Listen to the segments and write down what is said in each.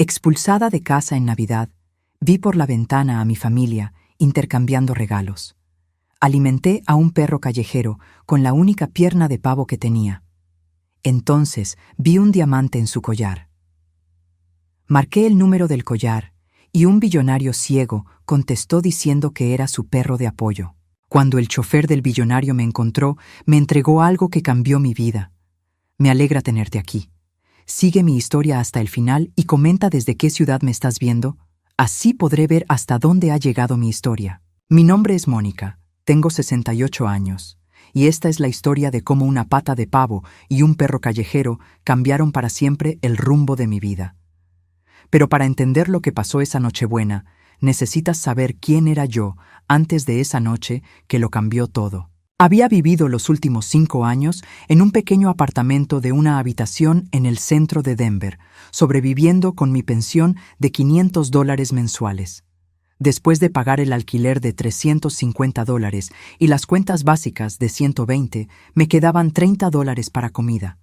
Expulsada de casa en Navidad, vi por la ventana a mi familia intercambiando regalos. Alimenté a un perro callejero con la única pierna de pavo que tenía. Entonces vi un diamante en su collar. Marqué el número del collar y un billonario ciego contestó diciendo que era su perro de apoyo. Cuando el chofer del billonario me encontró, me entregó algo que cambió mi vida. Me alegra tenerte aquí. Sigue mi historia hasta el final y comenta desde qué ciudad me estás viendo. Así podré ver hasta dónde ha llegado mi historia. Mi nombre es Mónica, tengo 68 años, y esta es la historia de cómo una pata de pavo y un perro callejero cambiaron para siempre el rumbo de mi vida. Pero para entender lo que pasó esa Nochebuena, necesitas saber quién era yo antes de esa noche que lo cambió todo. Había vivido los últimos 5 años en un pequeño apartamento de una habitación en el centro de Denver, sobreviviendo con mi pensión de $500 mensuales. Después de pagar el alquiler de $350 y las cuentas básicas de $120, me quedaban $30 para comida.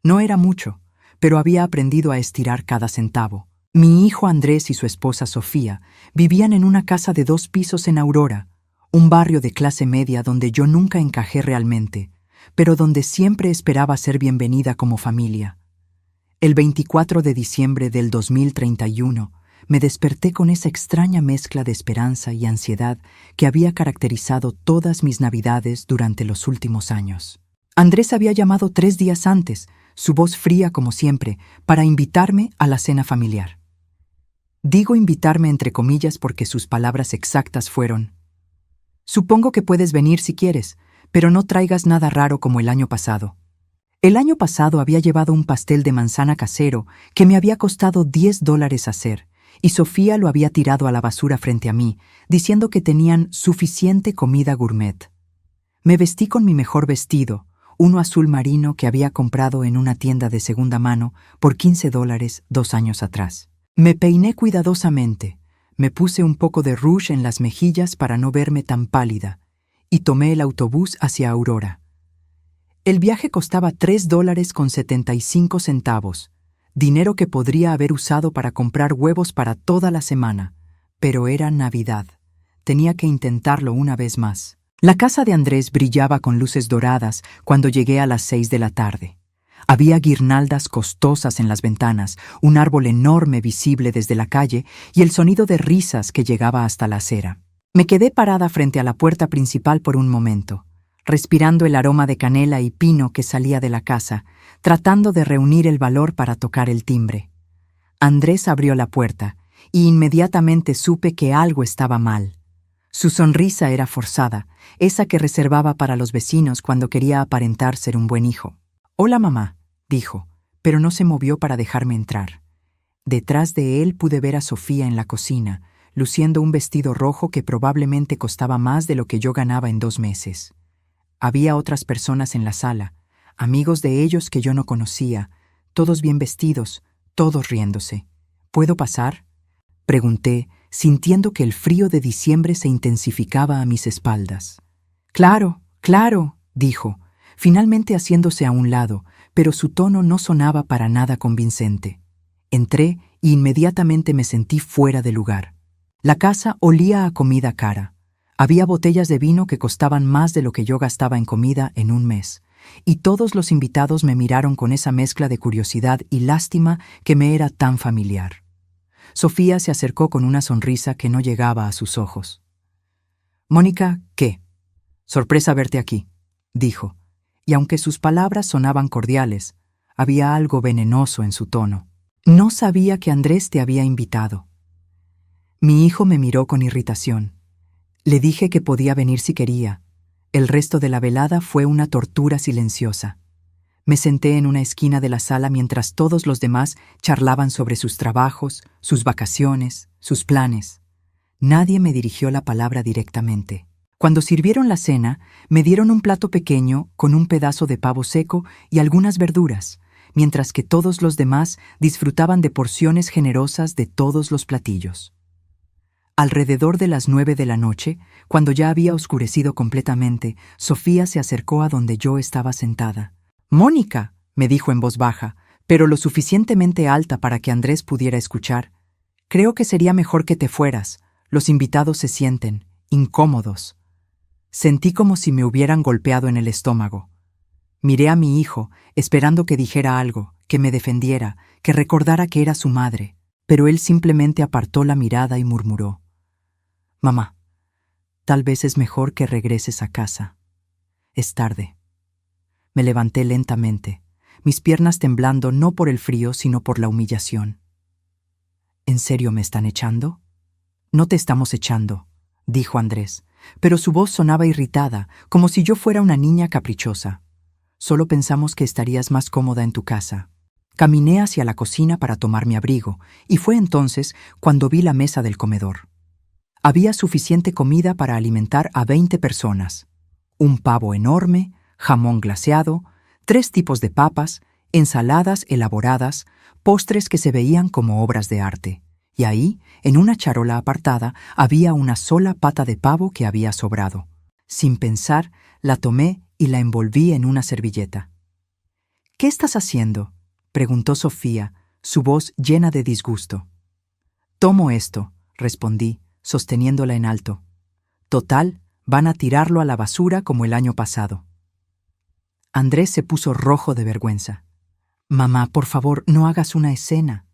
No era mucho, pero había aprendido a estirar cada centavo. Mi hijo Andrés y su esposa Sofía vivían en una casa de 2 pisos en Aurora, un barrio de clase media donde yo nunca encajé realmente, pero donde siempre esperaba ser bienvenida como familia. El 24 de diciembre del 2031 me desperté con esa extraña mezcla de esperanza y ansiedad que había caracterizado todas mis Navidades durante los últimos años. Andrés había llamado 3 días antes, su voz fría como siempre, para invitarme a la cena familiar. Digo invitarme entre comillas porque sus palabras exactas fueron: «Supongo que puedes venir si quieres, pero no traigas nada raro como el año pasado». El año pasado había llevado un pastel de manzana casero que me había costado $10 hacer, y Sofía lo había tirado a la basura frente a mí, diciendo que tenían suficiente comida gourmet. Me vestí con mi mejor vestido, uno azul marino que había comprado en una tienda de segunda mano por $15 2 años atrás. Me peiné cuidadosamente, me puse un poco de rouge en las mejillas para no verme tan pálida, y tomé el autobús hacia Aurora. El viaje costaba $3.75, dinero que podría haber usado para comprar huevos para toda la semana, pero era Navidad. Tenía que intentarlo una vez más. La casa de Andrés brillaba con luces doradas cuando llegué a las 6 de la tarde. Había guirnaldas costosas en las ventanas, un árbol enorme visible desde la calle y el sonido de risas que llegaba hasta la acera. Me quedé parada frente a la puerta principal por un momento, respirando el aroma de canela y pino que salía de la casa, tratando de reunir el valor para tocar el timbre. Andrés abrió la puerta y inmediatamente supe que algo estaba mal. Su sonrisa era forzada, esa que reservaba para los vecinos cuando quería aparentar ser un buen hijo. «Hola, mamá», dijo, pero no se movió para dejarme entrar. Detrás de él pude ver a Sofía en la cocina, luciendo un vestido rojo que probablemente costaba más de lo que yo ganaba en 2 meses. Había otras personas en la sala, amigos de ellos que yo no conocía, todos bien vestidos, todos riéndose. «¿Puedo pasar?», pregunté, sintiendo que el frío de diciembre se intensificaba a mis espaldas. «Claro, claro», dijo, finalmente haciéndose a un lado, pero su tono no sonaba para nada convincente. Entré y inmediatamente me sentí fuera de lugar. La casa olía a comida cara. Había botellas de vino que costaban más de lo que yo gastaba en comida en un mes, y todos los invitados me miraron con esa mezcla de curiosidad y lástima que me era tan familiar. Sofía se acercó con una sonrisa que no llegaba a sus ojos. «Mónica, ¿qué? Sorpresa verte aquí», dijo, y aunque sus palabras sonaban cordiales, había algo venenoso en su tono. «No sabía que Andrés te había invitado». Mi hijo me miró con irritación. Le dije que podía venir si quería. El resto de la velada fue una tortura silenciosa. Me senté en una esquina de la sala mientras todos los demás charlaban sobre sus trabajos, sus vacaciones, sus planes. Nadie me dirigió la palabra directamente. Cuando sirvieron la cena, me dieron un plato pequeño con un pedazo de pavo seco y algunas verduras, mientras que todos los demás disfrutaban de porciones generosas de todos los platillos. Alrededor de las 9 de la noche, cuando ya había oscurecido completamente, Sofía se acercó a donde yo estaba sentada. «Mónica», me dijo en voz baja, pero lo suficientemente alta para que Andrés pudiera escuchar. Creo que sería mejor que te fueras. Los invitados se sienten incómodos. Sentí como si me hubieran golpeado en el estómago. Miré a mi hijo, esperando que dijera algo, que me defendiera, que recordara que era su madre, pero él simplemente apartó la mirada y murmuró: «Mamá, tal vez es mejor que regreses a casa. Es tarde». Me levanté lentamente, mis piernas temblando no por el frío, sino por la humillación. «¿En serio me están echando?» «No te estamos echando», dijo Andrés, pero su voz sonaba irritada, como si yo fuera una niña caprichosa. «Solo pensamos que estarías más cómoda en tu casa». Caminé hacia la cocina para tomar mi abrigo, y fue entonces cuando vi la mesa del comedor. Había suficiente comida para alimentar a 20 personas. Un pavo enorme, jamón glaseado, 3 tipos de papas, ensaladas elaboradas, postres que se veían como obras de arte. Y ahí, en una charola apartada, había una sola pata de pavo que había sobrado. Sin pensar, la tomé y la envolví en una servilleta. «¿Qué estás haciendo?», preguntó Sofía, su voz llena de disgusto. «Tomo esto», respondí, sosteniéndola en alto. «Total, van a tirarlo a la basura como el año pasado». Andrés se puso rojo de vergüenza. «Mamá, por favor, no hagas una escena».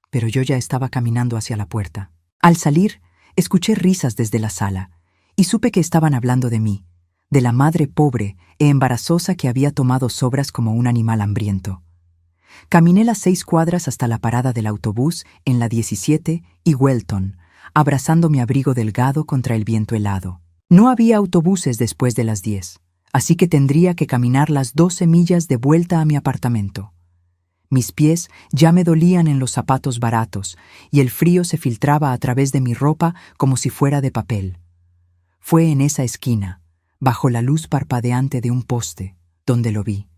Pero yo ya estaba caminando hacia la puerta. Al salir, escuché risas desde la sala, y supe que estaban hablando de mí, de la madre pobre e embarazosa que había tomado sobras como un animal hambriento. Caminé las 6 cuadras hasta la parada del autobús en la 17 y Welton, abrazando mi abrigo delgado contra el viento helado. No había autobuses después de las 10, así que tendría que caminar las 12 millas de vuelta a mi apartamento. Mis pies ya me dolían en los zapatos baratos, y el frío se filtraba a través de mi ropa como si fuera de papel. Fue en esa esquina, bajo la luz parpadeante de un poste, donde lo vi.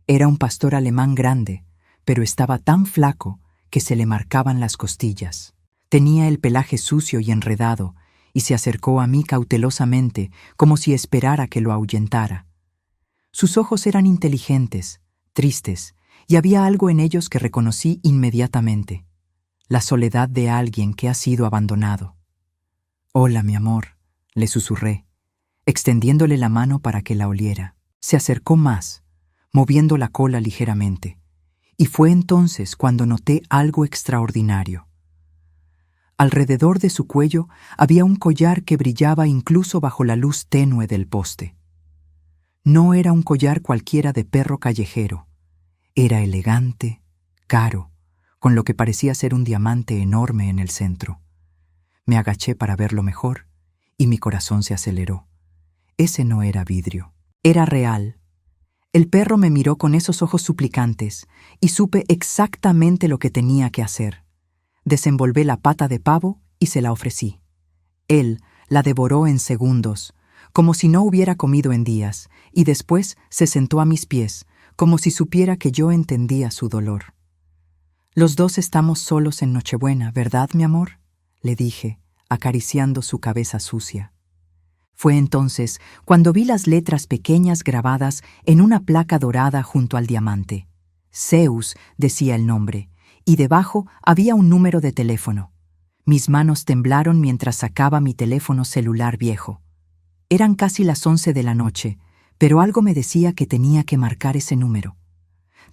Era un pastor alemán grande, pero estaba tan flaco que se le marcaban las costillas. Tenía el pelaje sucio y enredado, y se acercó a mí cautelosamente, como si esperara que lo ahuyentara. Sus ojos eran inteligentes, tristes, y había algo en ellos que reconocí inmediatamente: la soledad de alguien que ha sido abandonado. «Hola, mi amor», le susurré, extendiéndole la mano para que la oliera. Se acercó más, moviendo la cola ligeramente, y fue entonces cuando noté algo extraordinario. Alrededor de su cuello había un collar que brillaba incluso bajo la luz tenue del poste. No era un collar cualquiera de perro callejero. Era elegante, caro, con lo que parecía ser un diamante enorme en el centro. Me agaché para verlo mejor, y mi corazón se aceleró. Ese no era vidrio, era real. El perro me miró con esos ojos suplicantes, y supe exactamente lo que tenía que hacer. Desenvolvé la pata de pavo y se la ofrecí. Él la devoró en segundos, como si no hubiera comido en días, y después se sentó a mis pies, como si supiera que yo entendía su dolor. «Los dos estamos solos en Nochebuena, ¿verdad, mi amor?», le dije, acariciando su cabeza sucia. Fue entonces cuando vi las letras pequeñas grabadas en una placa dorada junto al diamante. Zeus decía el nombre, y debajo había un número de teléfono. Mis manos temblaron mientras sacaba mi teléfono celular viejo. Eran casi las 11 de la noche, pero algo me decía que tenía que marcar ese número.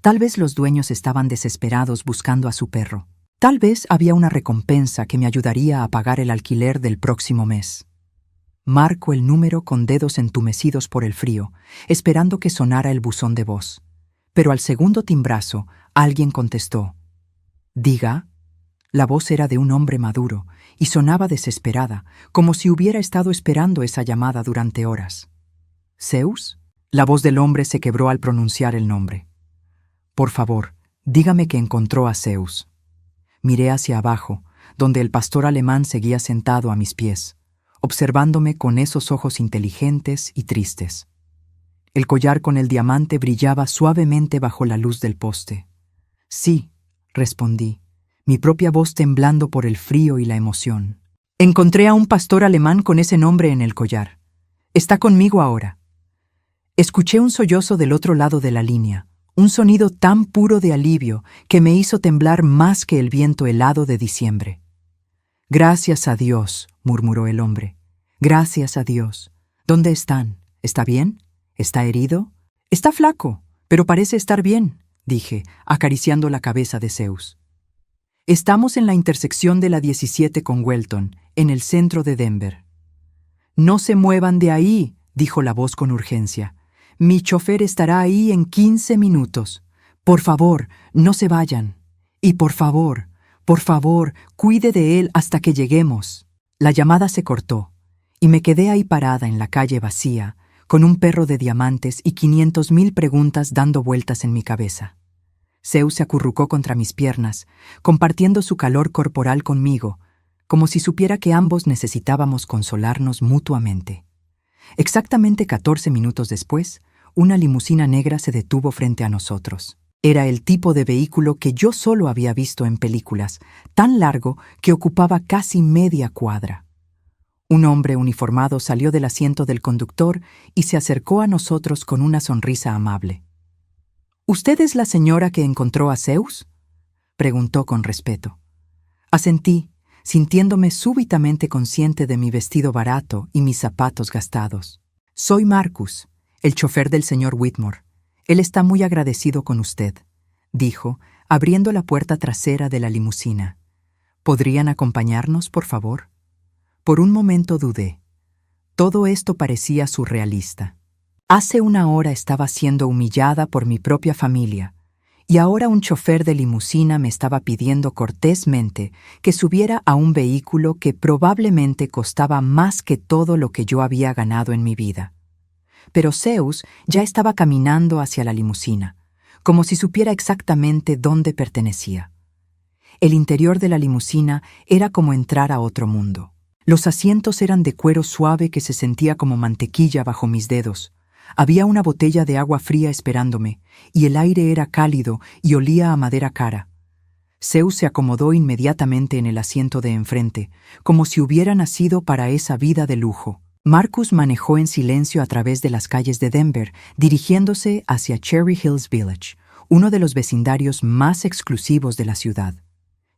Tal vez los dueños estaban desesperados buscando a su perro. Tal vez había una recompensa que me ayudaría a pagar el alquiler del próximo mes. Marco el número con dedos entumecidos por el frío, esperando que sonara el buzón de voz. Pero al segundo timbrazo, alguien contestó. «¿Diga?» La voz era de un hombre maduro y sonaba desesperada, como si hubiera estado esperando esa llamada durante horas. «¿Zeus?» La voz del hombre se quebró al pronunciar el nombre. «Por favor, dígame que encontró a Zeus». Miré hacia abajo, donde el pastor alemán seguía sentado a mis pies, observándome con esos ojos inteligentes y tristes. El collar con el diamante brillaba suavemente bajo la luz del poste. «Sí», respondí, mi propia voz temblando por el frío y la emoción. «Encontré a un pastor alemán con ese nombre en el collar. Está conmigo ahora». Escuché un sollozo del otro lado de la línea, un sonido tan puro de alivio que me hizo temblar más que el viento helado de diciembre. «Gracias a Dios», murmuró el hombre. «Gracias a Dios. ¿Dónde están? ¿Está bien? ¿Está herido?» «Está flaco, pero parece estar bien», dije, acariciando la cabeza de Zeus. «Estamos en la intersección de la 17 con Welton, en el centro de Denver». «No se muevan de ahí», dijo la voz con urgencia. «Mi chofer estará ahí en 15 minutos. Por favor, no se vayan. Y por favor, cuide de él hasta que lleguemos». La llamada se cortó, y me quedé ahí parada en la calle vacía, con un perro de diamantes y 500,000 preguntas dando vueltas en mi cabeza. Zeus se acurrucó contra mis piernas, compartiendo su calor corporal conmigo, como si supiera que ambos necesitábamos consolarnos mutuamente. Exactamente 14 minutos después, una limusina negra se detuvo frente a nosotros. Era el tipo de vehículo que yo solo había visto en películas, tan largo que ocupaba casi media cuadra. Un hombre uniformado salió del asiento del conductor y se acercó a nosotros con una sonrisa amable. «¿Usted es la señora que encontró a Zeus?», preguntó con respeto. Asentí, sintiéndome súbitamente consciente de mi vestido barato y mis zapatos gastados. «Soy Marcus, el chofer del señor Whitmore. Él está muy agradecido con usted», dijo, abriendo la puerta trasera de la limusina. «¿Podrían acompañarnos, por favor?» Por un momento dudé. Todo esto parecía surrealista. Hace una hora estaba siendo humillada por mi propia familia, y ahora un chofer de limusina me estaba pidiendo cortésmente que subiera a un vehículo que probablemente costaba más que todo lo que yo había ganado en mi vida. Pero Zeus ya estaba caminando hacia la limusina, como si supiera exactamente dónde pertenecía. El interior de la limusina era como entrar a otro mundo. Los asientos eran de cuero suave que se sentía como mantequilla bajo mis dedos. Había una botella de agua fría esperándome, y el aire era cálido y olía a madera cara. Zeus se acomodó inmediatamente en el asiento de enfrente, como si hubiera nacido para esa vida de lujo. Marcus manejó en silencio a través de las calles de Denver, dirigiéndose hacia Cherry Hills Village, uno de los vecindarios más exclusivos de la ciudad.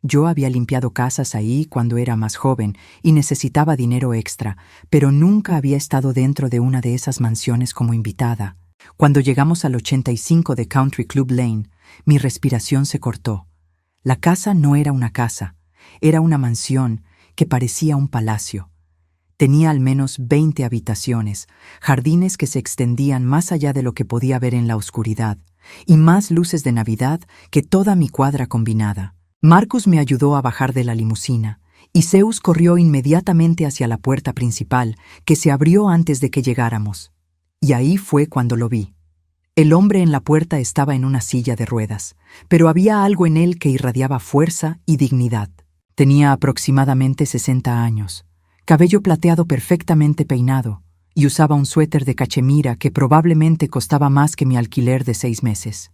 Yo había limpiado casas ahí cuando era más joven y necesitaba dinero extra, pero nunca había estado dentro de una de esas mansiones como invitada. Cuando llegamos al 85 de Country Club Lane, mi respiración se cortó. La casa no era una casa, era una mansión que parecía un palacio. Tenía al menos 20 habitaciones, jardines que se extendían más allá de lo que podía ver en la oscuridad, y más luces de Navidad que toda mi cuadra combinada. Marcus me ayudó a bajar de la limusina, y Zeus corrió inmediatamente hacia la puerta principal, que se abrió antes de que llegáramos. Y ahí fue cuando lo vi. El hombre en la puerta estaba en una silla de ruedas, pero había algo en él que irradiaba fuerza y dignidad. Tenía aproximadamente 60 años, cabello plateado perfectamente peinado, y usaba un suéter de cachemira que probablemente costaba más que mi alquiler de 6 meses.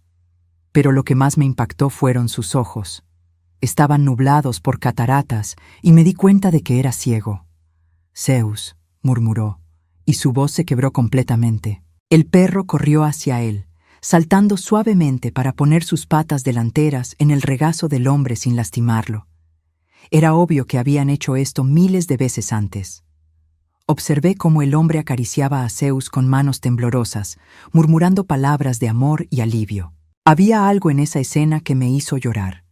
Pero lo que más me impactó fueron sus ojos. Estaban nublados por cataratas y me di cuenta de que era ciego. «Zeus», murmuró, y su voz se quebró completamente. El perro corrió hacia él, saltando suavemente para poner sus patas delanteras en el regazo del hombre sin lastimarlo. Era obvio que habían hecho esto miles de veces antes. Observé cómo el hombre acariciaba a Zeus con manos temblorosas, murmurando palabras de amor y alivio. Había algo en esa escena que me hizo llorar.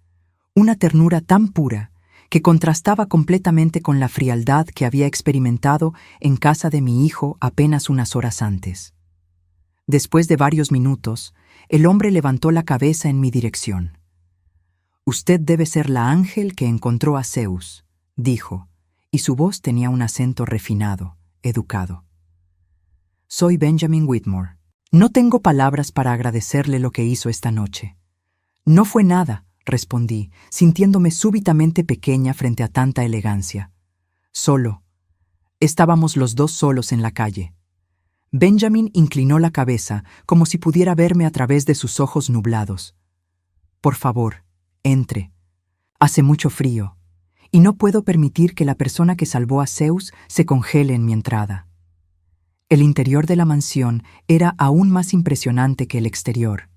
Una ternura tan pura que contrastaba completamente con la frialdad que había experimentado en casa de mi hijo apenas unas horas antes. Después de varios minutos, el hombre levantó la cabeza en mi dirección. «Usted debe ser la ángel que encontró a Zeus», dijo, y su voz tenía un acento refinado, educado. «Soy Benjamin Whitmore. No tengo palabras para agradecerle lo que hizo esta noche». «No fue nada», respondí, sintiéndome súbitamente pequeña frente a tanta elegancia. «Solo». Estábamos los dos solos en la calle. Benjamin inclinó la cabeza como si pudiera verme a través de sus ojos nublados. «Por favor, entre. Hace mucho frío, y no puedo permitir que la persona que salvó a Zeus se congele en mi entrada». El interior de la mansión era aún más impresionante que el exterior.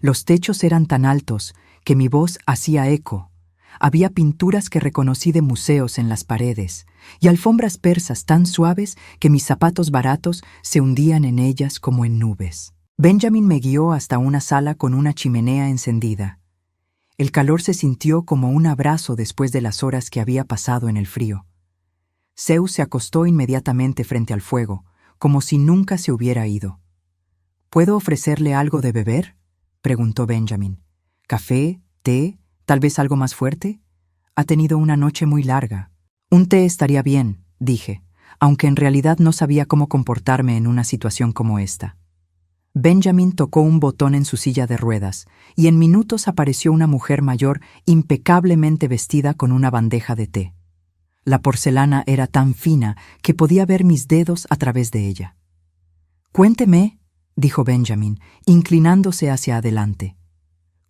Los techos eran tan altos que mi voz hacía eco. Había pinturas que reconocí de museos en las paredes y alfombras persas tan suaves que mis zapatos baratos se hundían en ellas como en nubes. Benjamin me guió hasta una sala con una chimenea encendida. El calor se sintió como un abrazo después de las horas que había pasado en el frío. Zeus se acostó inmediatamente frente al fuego, como si nunca se hubiera ido. ¿Puedo ofrecerle algo de beber?, preguntó Benjamin. ¿Café? ¿Té? ¿Tal vez algo más fuerte? Ha tenido una noche muy larga. Un té estaría bien, dije, aunque en realidad no sabía cómo comportarme en una situación como esta. Benjamin tocó un botón en su silla de ruedas, y en minutos apareció una mujer mayor impecablemente vestida con una bandeja de té. La porcelana era tan fina que podía ver mis dedos a través de ella. «Cuénteme», dijo Benjamin, inclinándose hacia adelante.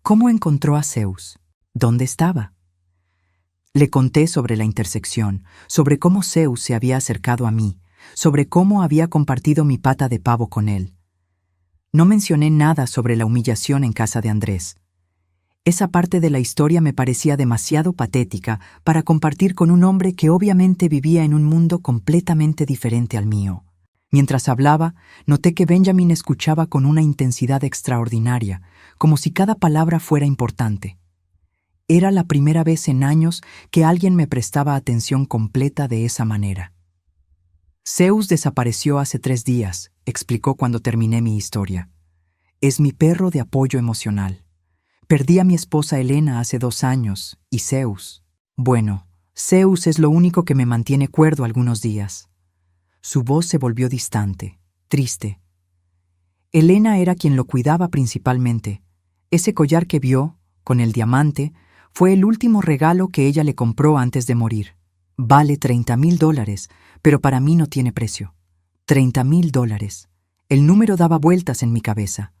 «¿Cómo encontró a Zeus? ¿Dónde estaba?» Le conté sobre la intersección, sobre cómo Zeus se había acercado a mí, sobre cómo había compartido mi pata de pavo con él. No mencioné nada sobre la humillación en casa de Andrés. Esa parte de la historia me parecía demasiado patética para compartir con un hombre que obviamente vivía en un mundo completamente diferente al mío. Mientras hablaba, noté que Benjamin escuchaba con una intensidad extraordinaria, como si cada palabra fuera importante. Era la primera vez en años que alguien me prestaba atención completa de esa manera. Zeus desapareció hace 3 días, explicó cuando terminé mi historia. Es mi perro de apoyo emocional. Perdí a mi esposa Helena hace 2 años, y Zeus. Bueno, Zeus es lo único que me mantiene cuerdo algunos días. Su voz se volvió distante, triste. Helena era quien lo cuidaba principalmente. Ese collar que vio, con el diamante, fue el último regalo que ella le compró antes de morir. Vale $30,000, pero para mí no tiene precio. $30,000. El número daba vueltas en mi cabeza.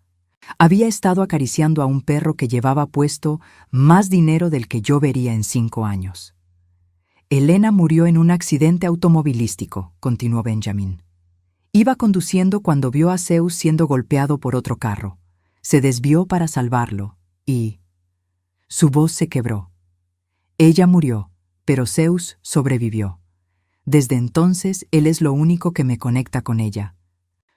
Había estado acariciando a un perro que llevaba puesto más dinero del que yo vería en 5 años. Helena murió en un accidente automovilístico, continuó Benjamin. Iba conduciendo cuando vio a Zeus siendo golpeado por otro carro. Se desvió para salvarlo y... Su voz se quebró. Ella murió, pero Zeus sobrevivió. Desde entonces, él es lo único que me conecta con ella.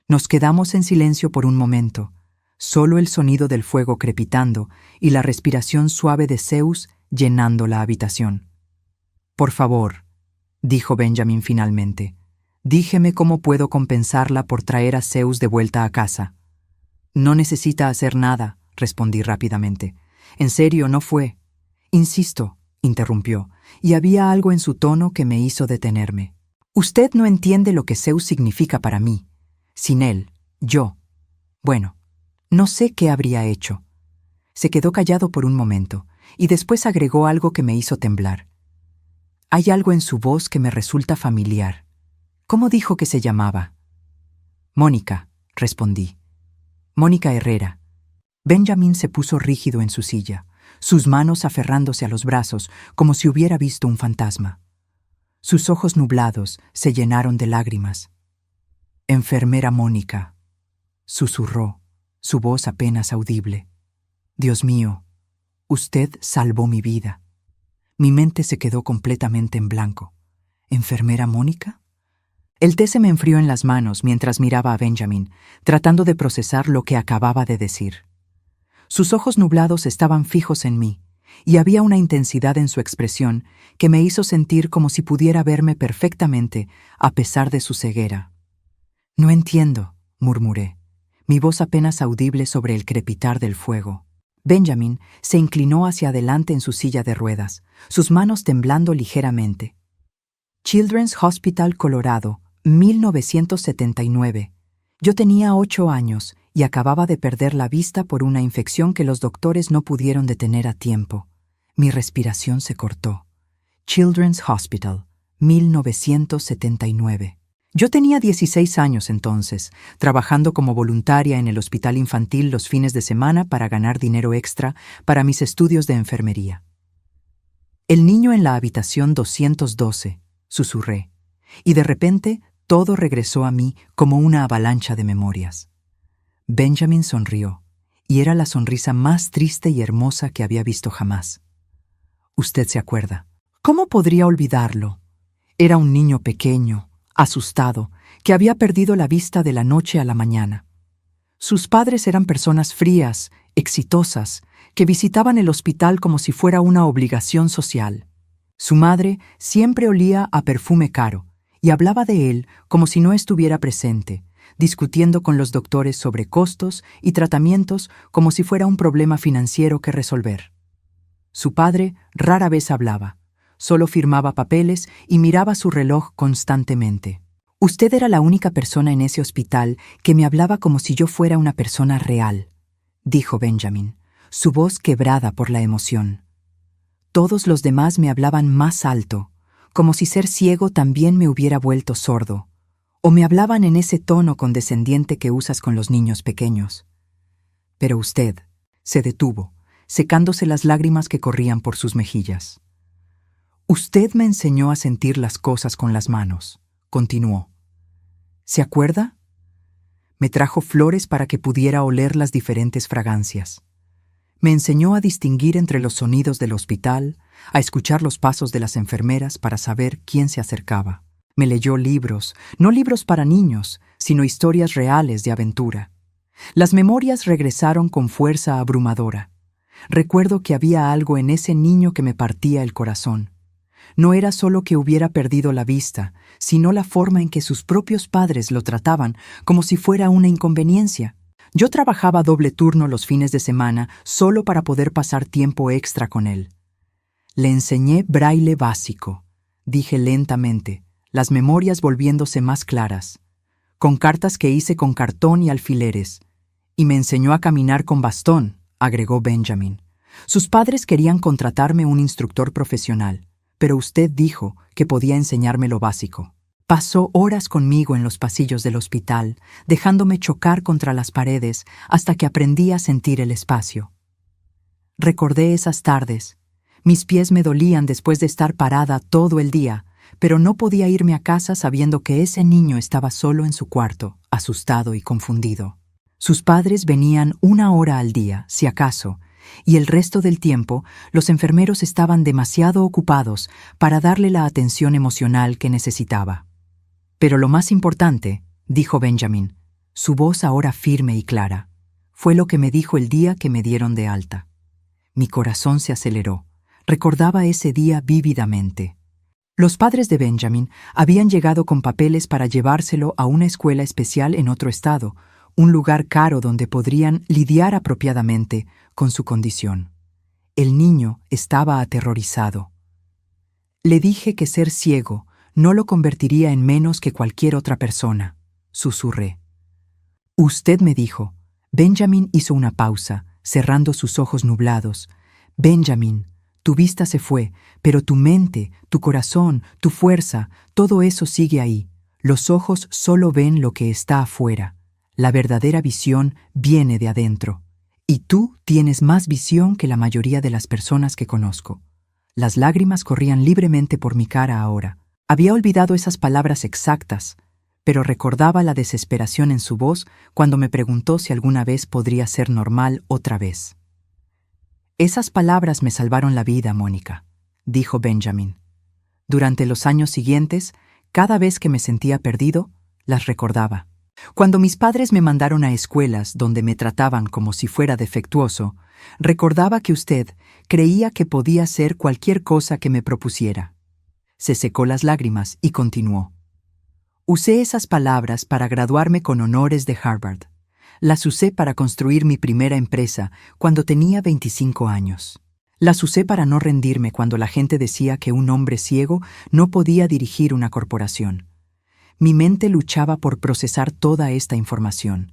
Nos quedamos en silencio por un momento, solo el sonido del fuego crepitando y la respiración suave de Zeus llenando la habitación. «Por favor», dijo Benjamin finalmente, «díjeme cómo puedo compensarla por traer a Zeus de vuelta a casa». «No necesita hacer nada», respondí rápidamente. «En serio, no fue». «Insisto», interrumpió, y había algo en su tono que me hizo detenerme. «Usted no entiende lo que Zeus significa para mí. Sin él, yo. Bueno, no sé qué habría hecho». Se quedó callado por un momento, y después agregó algo que me hizo temblar. «Hay algo en su voz que me resulta familiar. ¿Cómo dijo que se llamaba?» «Mónica», respondí. «Mónica Herrera». Benjamin se puso rígido en su silla, sus manos aferrándose a los brazos como si hubiera visto un fantasma. Sus ojos nublados se llenaron de lágrimas. «Enfermera Mónica», susurró, su voz apenas audible. «Dios mío, usted salvó mi vida». Mi mente se quedó completamente en blanco. ¿Enfermera Mónica? El té se me enfrió en las manos mientras miraba a Benjamin, tratando de procesar lo que acababa de decir. Sus ojos nublados estaban fijos en mí, y había una intensidad en su expresión que me hizo sentir como si pudiera verme perfectamente a pesar de su ceguera. «No entiendo», murmuré, mi voz apenas audible sobre el crepitar del fuego. Benjamin se inclinó hacia adelante en su silla de ruedas, sus manos temblando ligeramente. Children's Hospital, Colorado, 1979. Yo tenía 8 años y acababa de perder la vista por una infección que los doctores no pudieron detener a tiempo. Mi respiración se cortó. Children's Hospital, 1979. Yo tenía 16 años entonces, trabajando como voluntaria en el hospital infantil los fines de semana para ganar dinero extra para mis estudios de enfermería. «El niño en la habitación 212», susurré, y de repente todo regresó a mí como una avalancha de memorias. Benjamin sonrió, y era la sonrisa más triste y hermosa que había visto jamás. Usted se acuerda. ¿Cómo podría olvidarlo? Era un niño pequeño, asustado, que había perdido la vista de la noche a la mañana. Sus padres eran personas frías, exitosas, que visitaban el hospital como si fuera una obligación social. Su madre siempre olía a perfume caro y hablaba de él como si no estuviera presente, discutiendo con los doctores sobre costos y tratamientos como si fuera un problema financiero que resolver. Su padre rara vez hablaba, solo firmaba papeles y miraba su reloj constantemente. Usted era la única persona en ese hospital que me hablaba como si yo fuera una persona real, dijo Benjamin, su voz quebrada por la emoción. Todos los demás me hablaban más alto, como si ser ciego también me hubiera vuelto sordo, o me hablaban en ese tono condescendiente que usas con los niños pequeños. Pero usted se detuvo, secándose las lágrimas que corrían por sus mejillas. Usted me enseñó a sentir las cosas con las manos, continuó. ¿Se acuerda? Me trajo flores para que pudiera oler las diferentes fragancias. Me enseñó a distinguir entre los sonidos del hospital, a escuchar los pasos de las enfermeras para saber quién se acercaba. Me leyó libros, no libros para niños, sino historias reales de aventura. Las memorias regresaron con fuerza abrumadora. Recuerdo que había algo en ese niño que me partía el corazón. No era solo que hubiera perdido la vista, sino la forma en que sus propios padres lo trataban como si fuera una inconveniencia. Yo trabajaba doble turno los fines de semana solo para poder pasar tiempo extra con él. Le enseñé braille básico, dije lentamente, las memorias volviéndose más claras, con cartas que hice con cartón y alfileres, y me enseñó a caminar con bastón, agregó Benjamin. Sus padres querían contratarme un instructor profesional, pero usted dijo que podía enseñarme lo básico. Pasó horas conmigo en los pasillos del hospital, dejándome chocar contra las paredes hasta que aprendí a sentir el espacio. Recordé esas tardes. Mis pies me dolían después de estar parada todo el día, pero no podía irme a casa sabiendo que ese niño estaba solo en su cuarto, asustado y confundido. Sus padres venían 1 hora al día, si acaso, y el resto del tiempo los enfermeros estaban demasiado ocupados para darle la atención emocional que necesitaba. Pero lo más importante, dijo Benjamin, su voz ahora firme y clara, fue lo que me dijo el día que me dieron de alta. Mi corazón se aceleró. Recordaba ese día vívidamente. Los padres de Benjamin habían llegado con papeles para llevárselo a una escuela especial en otro estado, un lugar caro donde podrían lidiar apropiadamente con su condición. El niño estaba aterrorizado. Le dije que ser ciego no lo convertiría en menos que cualquier otra persona, susurré. Usted me dijo. Benjamin hizo una pausa, cerrando sus ojos nublados. Benjamin, tu vista se fue, pero tu mente, tu corazón, tu fuerza, todo eso sigue ahí. Los ojos solo ven lo que está afuera. La verdadera visión viene de adentro. Y tú tienes más visión que la mayoría de las personas que conozco. Las lágrimas corrían libremente por mi cara ahora. Había olvidado esas palabras exactas, pero recordaba la desesperación en su voz cuando me preguntó si alguna vez podría ser normal otra vez. Esas palabras me salvaron la vida, Mónica, dijo Benjamin. Durante los años siguientes, cada vez que me sentía perdido, las recordaba. Cuando mis padres me mandaron a escuelas donde me trataban como si fuera defectuoso, recordaba que usted creía que podía hacer cualquier cosa que me propusiera. Se secó las lágrimas y continuó. Usé esas palabras para graduarme con honores de Harvard. Las usé para construir mi primera empresa cuando tenía 25 años. Las usé para no rendirme cuando la gente decía que un hombre ciego no podía dirigir una corporación. Mi mente luchaba por procesar toda esta información.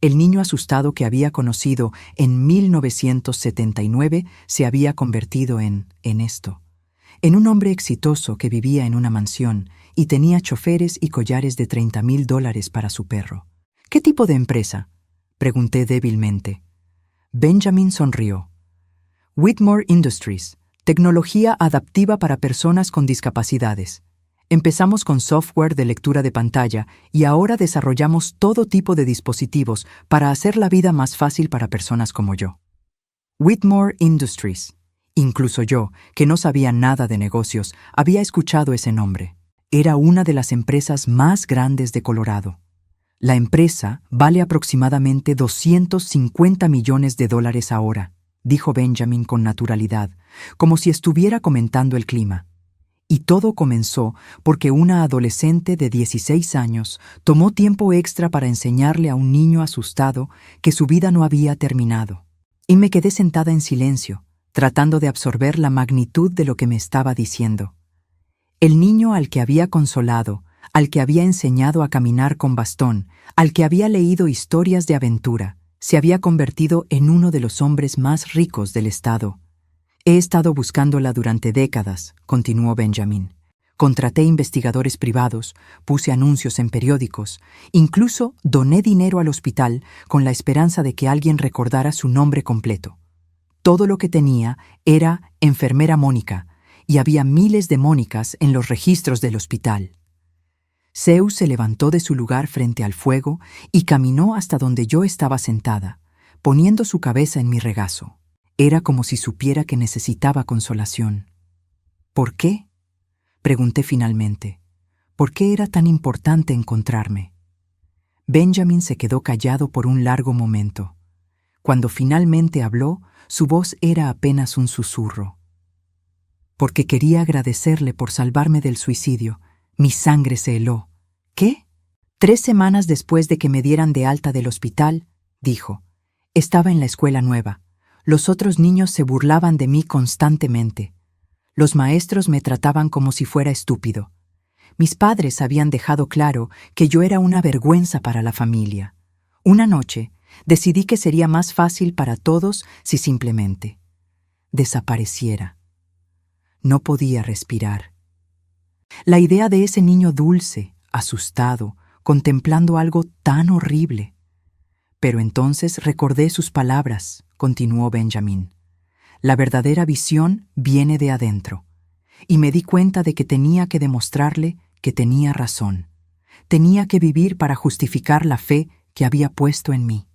El niño asustado que había conocido en 1979 se había convertido en esto. En un hombre exitoso que vivía en una mansión y tenía choferes y collares de $30,000 para su perro. ¿Qué tipo de empresa?, pregunté débilmente. Benjamin sonrió. Whitmore Industries, tecnología adaptiva para personas con discapacidades. Empezamos con software de lectura de pantalla y ahora desarrollamos todo tipo de dispositivos para hacer la vida más fácil para personas como yo. Whitmore Industries. Incluso yo, que no sabía nada de negocios, había escuchado ese nombre. Era una de las empresas más grandes de Colorado. La empresa vale aproximadamente $250 millones ahora, dijo Benjamin con naturalidad, como si estuviera comentando el clima. Y todo comenzó porque una adolescente de 16 años tomó tiempo extra para enseñarle a un niño asustado que su vida no había terminado. Y me quedé sentada en silencio, tratando de absorber la magnitud de lo que me estaba diciendo. El niño al que había consolado, al que había enseñado a caminar con bastón, al que había leído historias de aventura, se había convertido en uno de los hombres más ricos del estado. He estado buscándola durante décadas, continuó Benjamin. Contraté investigadores privados, puse anuncios en periódicos, incluso doné dinero al hospital con la esperanza de que alguien recordara su nombre completo. Todo lo que tenía era enfermera Mónica, y había miles de Mónicas en los registros del hospital. Zeus se levantó de su lugar frente al fuego y caminó hasta donde yo estaba sentada, poniendo su cabeza en mi regazo. Era como si supiera que necesitaba consolación. ¿Por qué? Pregunté finalmente. ¿Por qué era tan importante encontrarme? Benjamin se quedó callado por un largo momento. Cuando finalmente habló, su voz era apenas un susurro. Porque quería agradecerle por salvarme del suicidio. Mi sangre se heló. ¿Qué? 3 semanas después de que me dieran de alta del hospital, dijo. Estaba en la escuela nueva. Los otros niños se burlaban de mí constantemente. Los maestros me trataban como si fuera estúpido. Mis padres habían dejado claro que yo era una vergüenza para la familia. Una noche, decidí que sería más fácil para todos si simplemente desapareciera. No podía respirar. La idea de ese niño dulce, asustado, contemplando algo tan horrible. Pero entonces recordé sus palabras, continuó Benjamin. La verdadera visión viene de adentro. Y me di cuenta de que tenía que demostrarle que tenía razón. Tenía que vivir para justificar la fe que había puesto en mí.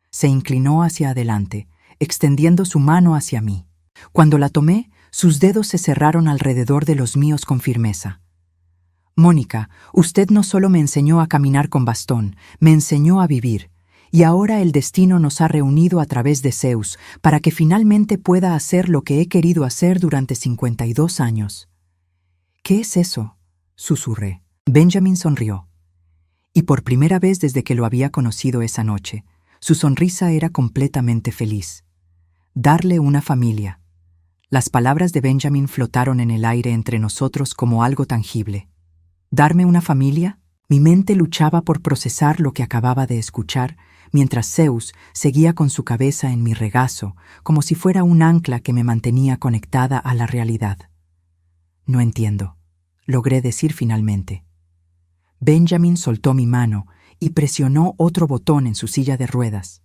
Se inclinó hacia adelante, extendiendo su mano hacia mí. Cuando la tomé, sus dedos se cerraron alrededor de los míos con firmeza. Mónica, usted no solo me enseñó a caminar con bastón, me enseñó a vivir. Y ahora el destino nos ha reunido a través de Zeus para que finalmente pueda hacer lo que he querido hacer durante 52 años. ¿Qué es eso?, susurré. Benjamin sonrió. Y por primera vez desde que lo había conocido esa noche, su sonrisa era completamente feliz. Darle una familia. Las palabras de Benjamin flotaron en el aire entre nosotros como algo tangible. ¿Darme una familia? Mi mente luchaba por procesar lo que acababa de escuchar, mientras Zeus seguía con su cabeza en mi regazo, como si fuera un ancla que me mantenía conectada a la realidad. No entiendo, logré decir finalmente. Benjamin soltó mi mano y presionó otro botón en su silla de ruedas.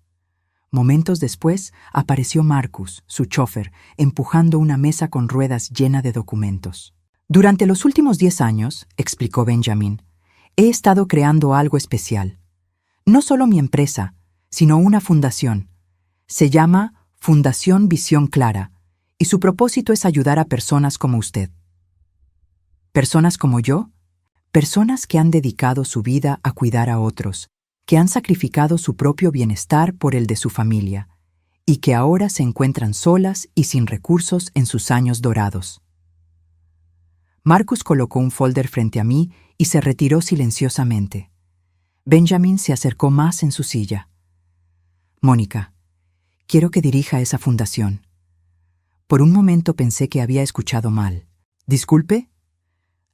Momentos después apareció Marcus, su chofer, empujando una mesa con ruedas llena de documentos. Durante los últimos 10 años, explicó Benjamin, he estado creando algo especial. No solo mi empresa, sino una fundación. Se llama Fundación Visión Clara, y su propósito es ayudar a personas como usted. ¿Personas como yo? Personas que han dedicado su vida a cuidar a otros, que han sacrificado su propio bienestar por el de su familia, y que ahora se encuentran solas y sin recursos en sus años dorados. Marcus colocó un folder frente a mí y se retiró silenciosamente. Benjamin se acercó más en su silla. Mónica, quiero que dirija esa fundación. Por un momento pensé que había escuchado mal. ¿Disculpe?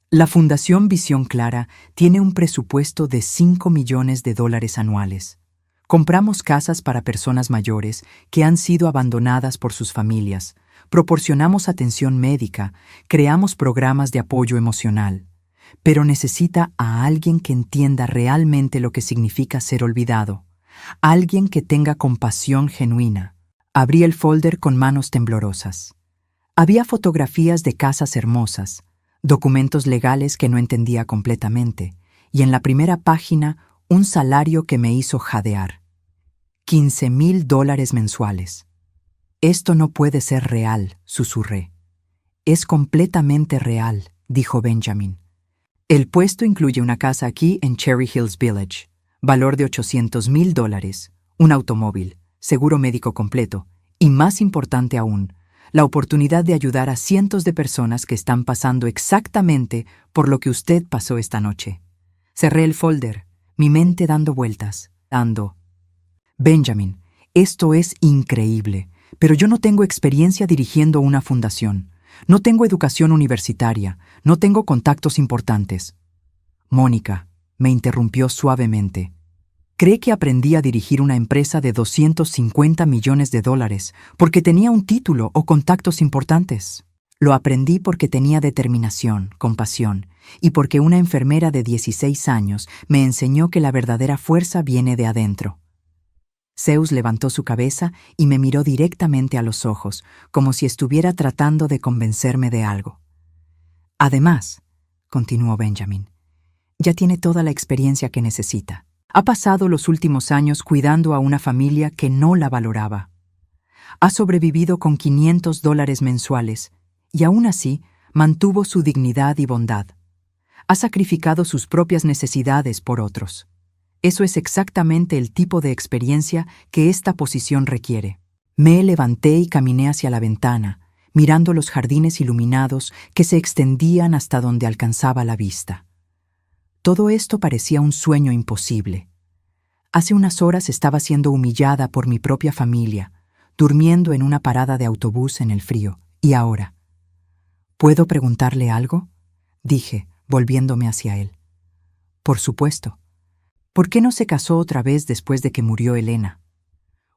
La Fundación Visión Clara tiene un presupuesto de $5 millones anuales. Compramos casas para personas mayores que han sido abandonadas por sus familias, proporcionamos atención médica, creamos programas de apoyo emocional. Pero necesita a alguien que entienda realmente lo que significa ser olvidado, alguien que tenga compasión genuina. Abrí el folder con manos temblorosas. Había fotografías de casas hermosas, documentos legales que no entendía completamente, y en la primera página un salario que me hizo jadear. $15,000 mensuales. Esto no puede ser real, susurré. Es completamente real, dijo Benjamin. El puesto incluye una casa aquí en Cherry Hills Village, valor de $800,000, un automóvil, seguro médico completo, y más importante aún, la oportunidad de ayudar a cientos de personas que están pasando exactamente por lo que usted pasó esta noche. Cerré el folder, mi mente dando vueltas, Benjamin, esto es increíble, pero yo no tengo experiencia dirigiendo una fundación. No tengo educación universitaria, no tengo contactos importantes. Mónica, me interrumpió suavemente. ¿Cree que aprendí a dirigir una empresa de $250 millones porque tenía un título o contactos importantes? Lo aprendí porque tenía determinación, compasión, y porque una enfermera de 16 años me enseñó que la verdadera fuerza viene de adentro. Zeus levantó su cabeza y me miró directamente a los ojos, como si estuviera tratando de convencerme de algo. Además, continuó Benjamin, ya tiene toda la experiencia que necesita. Ha pasado los últimos años cuidando a una familia que no la valoraba. Ha sobrevivido con $500 mensuales y aún así mantuvo su dignidad y bondad. Ha sacrificado sus propias necesidades por otros. Eso es exactamente el tipo de experiencia que esta posición requiere. Me levanté y caminé hacia la ventana, mirando los jardines iluminados que se extendían hasta donde alcanzaba la vista. Todo esto parecía un sueño imposible. Hace unas horas estaba siendo humillada por mi propia familia, durmiendo en una parada de autobús en el frío, y ahora. ¿Puedo preguntarle algo?, dije, volviéndome hacia él. Por supuesto. ¿Por qué no se casó otra vez después de que murió Elena?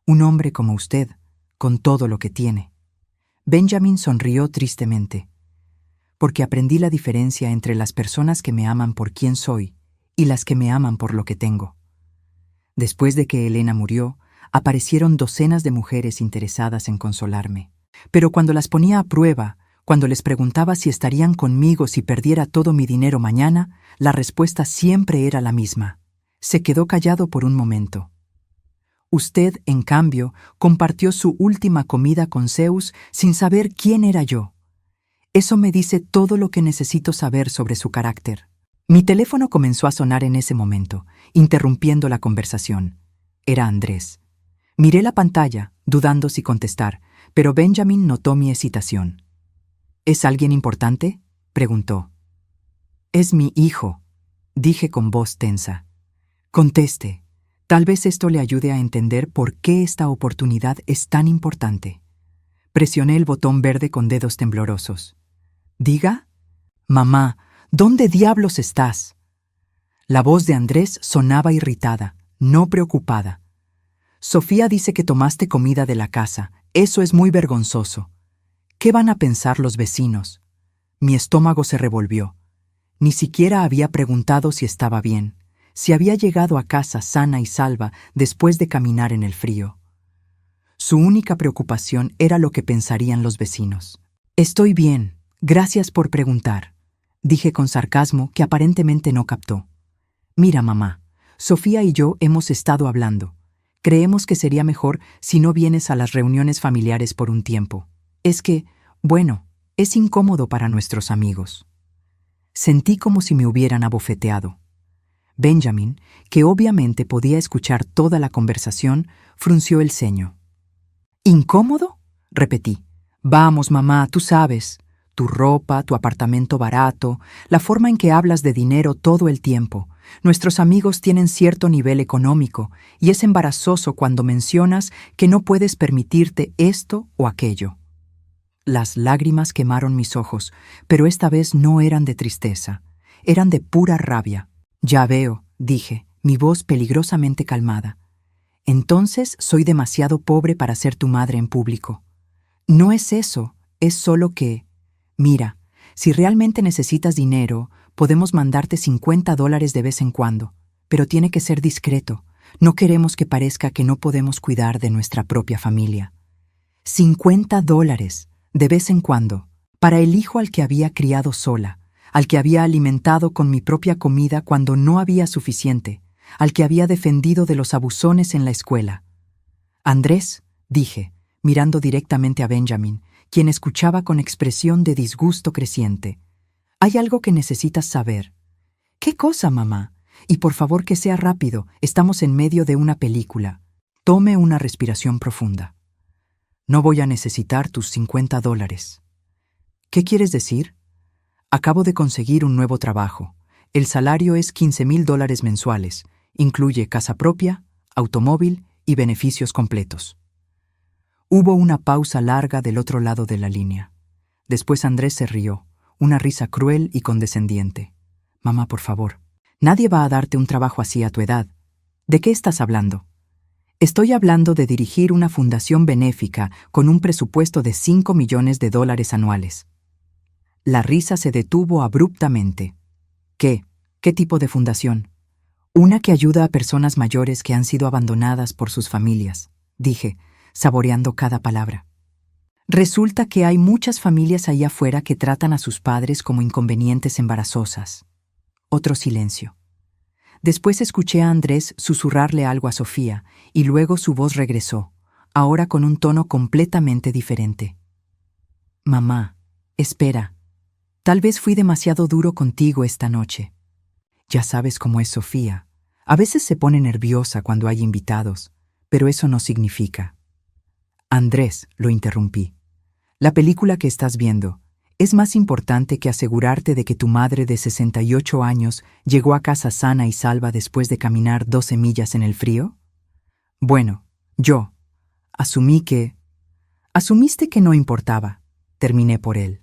Un hombre como usted, con todo lo que tiene. Benjamin sonrió tristemente. Porque aprendí la diferencia entre las personas que me aman por quien soy y las que me aman por lo que tengo. Después de que Elena murió, aparecieron docenas de mujeres interesadas en consolarme. Pero cuando las ponía a prueba, cuando les preguntaba si estarían conmigo si perdiera todo mi dinero mañana, la respuesta siempre era la misma. Se quedó callado por un momento. Usted, en cambio, compartió su última comida con Zeus sin saber quién era yo. Eso me dice todo lo que necesito saber sobre su carácter. Mi teléfono comenzó a sonar en ese momento, interrumpiendo la conversación. Era Andrés. Miré la pantalla, dudando si contestar, pero Benjamin notó mi hesitación. ¿Es alguien importante?, preguntó. Es mi hijo, dije con voz tensa. Conteste. Tal vez esto le ayude a entender por qué esta oportunidad es tan importante. Presioné el botón verde con dedos temblorosos. ¿Diga? Mamá, ¿dónde diablos estás? La voz de Andrés sonaba irritada, no preocupada. Sofía dice que tomaste comida de la casa. Eso es muy vergonzoso. ¿Qué van a pensar los vecinos? Mi estómago se revolvió. Ni siquiera había preguntado si estaba bien, si había llegado a casa sana y salva después de caminar en el frío. Su única preocupación era lo que pensarían los vecinos. Estoy bien, gracias por preguntar, dije con sarcasmo que aparentemente no captó. Mira, mamá, Sofía y yo hemos estado hablando. Creemos que sería mejor si no vienes a las reuniones familiares por un tiempo. Es que, bueno, es incómodo para nuestros amigos. Sentí como si me hubieran abofeteado. Benjamin, que obviamente podía escuchar toda la conversación, frunció el ceño. ¿Incómodo?, repetí. Vamos, mamá, tú sabes. Tu ropa, tu apartamento barato, la forma en que hablas de dinero todo el tiempo. Nuestros amigos tienen cierto nivel económico y es embarazoso cuando mencionas que no puedes permitirte esto o aquello. Las lágrimas quemaron mis ojos, pero esta vez no eran de tristeza, eran de pura rabia. Ya veo, dije, mi voz peligrosamente calmada. Entonces soy demasiado pobre para ser tu madre en público. No es eso, es solo que... Mira, si realmente necesitas dinero, podemos mandarte $50 de vez en cuando, pero tiene que ser discreto. No queremos que parezca que no podemos cuidar de nuestra propia familia. $50 de vez en cuando, para el hijo al que había criado sola, al que había alimentado con mi propia comida cuando no había suficiente, al que había defendido de los abusones en la escuela. Andrés, dije, mirando directamente a Benjamin, quien escuchaba con expresión de disgusto creciente. Hay algo que necesitas saber. ¿Qué cosa, mamá? Y por favor que sea rápido, estamos en medio de una película. Tome una respiración profunda. No voy a necesitar tus $50. ¿Qué quieres decir? Acabo de conseguir un nuevo trabajo. El salario es $15,000 mensuales. Incluye casa propia, automóvil y beneficios completos. Hubo una pausa larga del otro lado de la línea. Después Andrés se rió, una risa cruel y condescendiente. Mamá, por favor, nadie va a darte un trabajo así a tu edad. ¿De qué estás hablando? Estoy hablando de dirigir una fundación benéfica con un presupuesto de $5 millones anuales. La risa se detuvo abruptamente. ¿Qué? ¿Qué tipo de fundación? Una que ayuda a personas mayores que han sido abandonadas por sus familias, dije, saboreando cada palabra. Resulta que hay muchas familias ahí afuera que tratan a sus padres como inconvenientes embarazosas. Otro silencio. Después escuché a Andrés susurrarle algo a Sofía, y luego su voz regresó, ahora con un tono completamente diferente. Mamá, espera. Tal vez fui demasiado duro contigo esta noche. Ya sabes cómo es Sofía. A veces se pone nerviosa cuando hay invitados, pero eso no significa. Andrés, lo interrumpí. La película que estás viendo es más importante que asegurarte de que tu madre de 68 años llegó a casa sana y salva después de caminar 12 millas en el frío. Bueno, yo asumiste que no importaba. Terminé por él.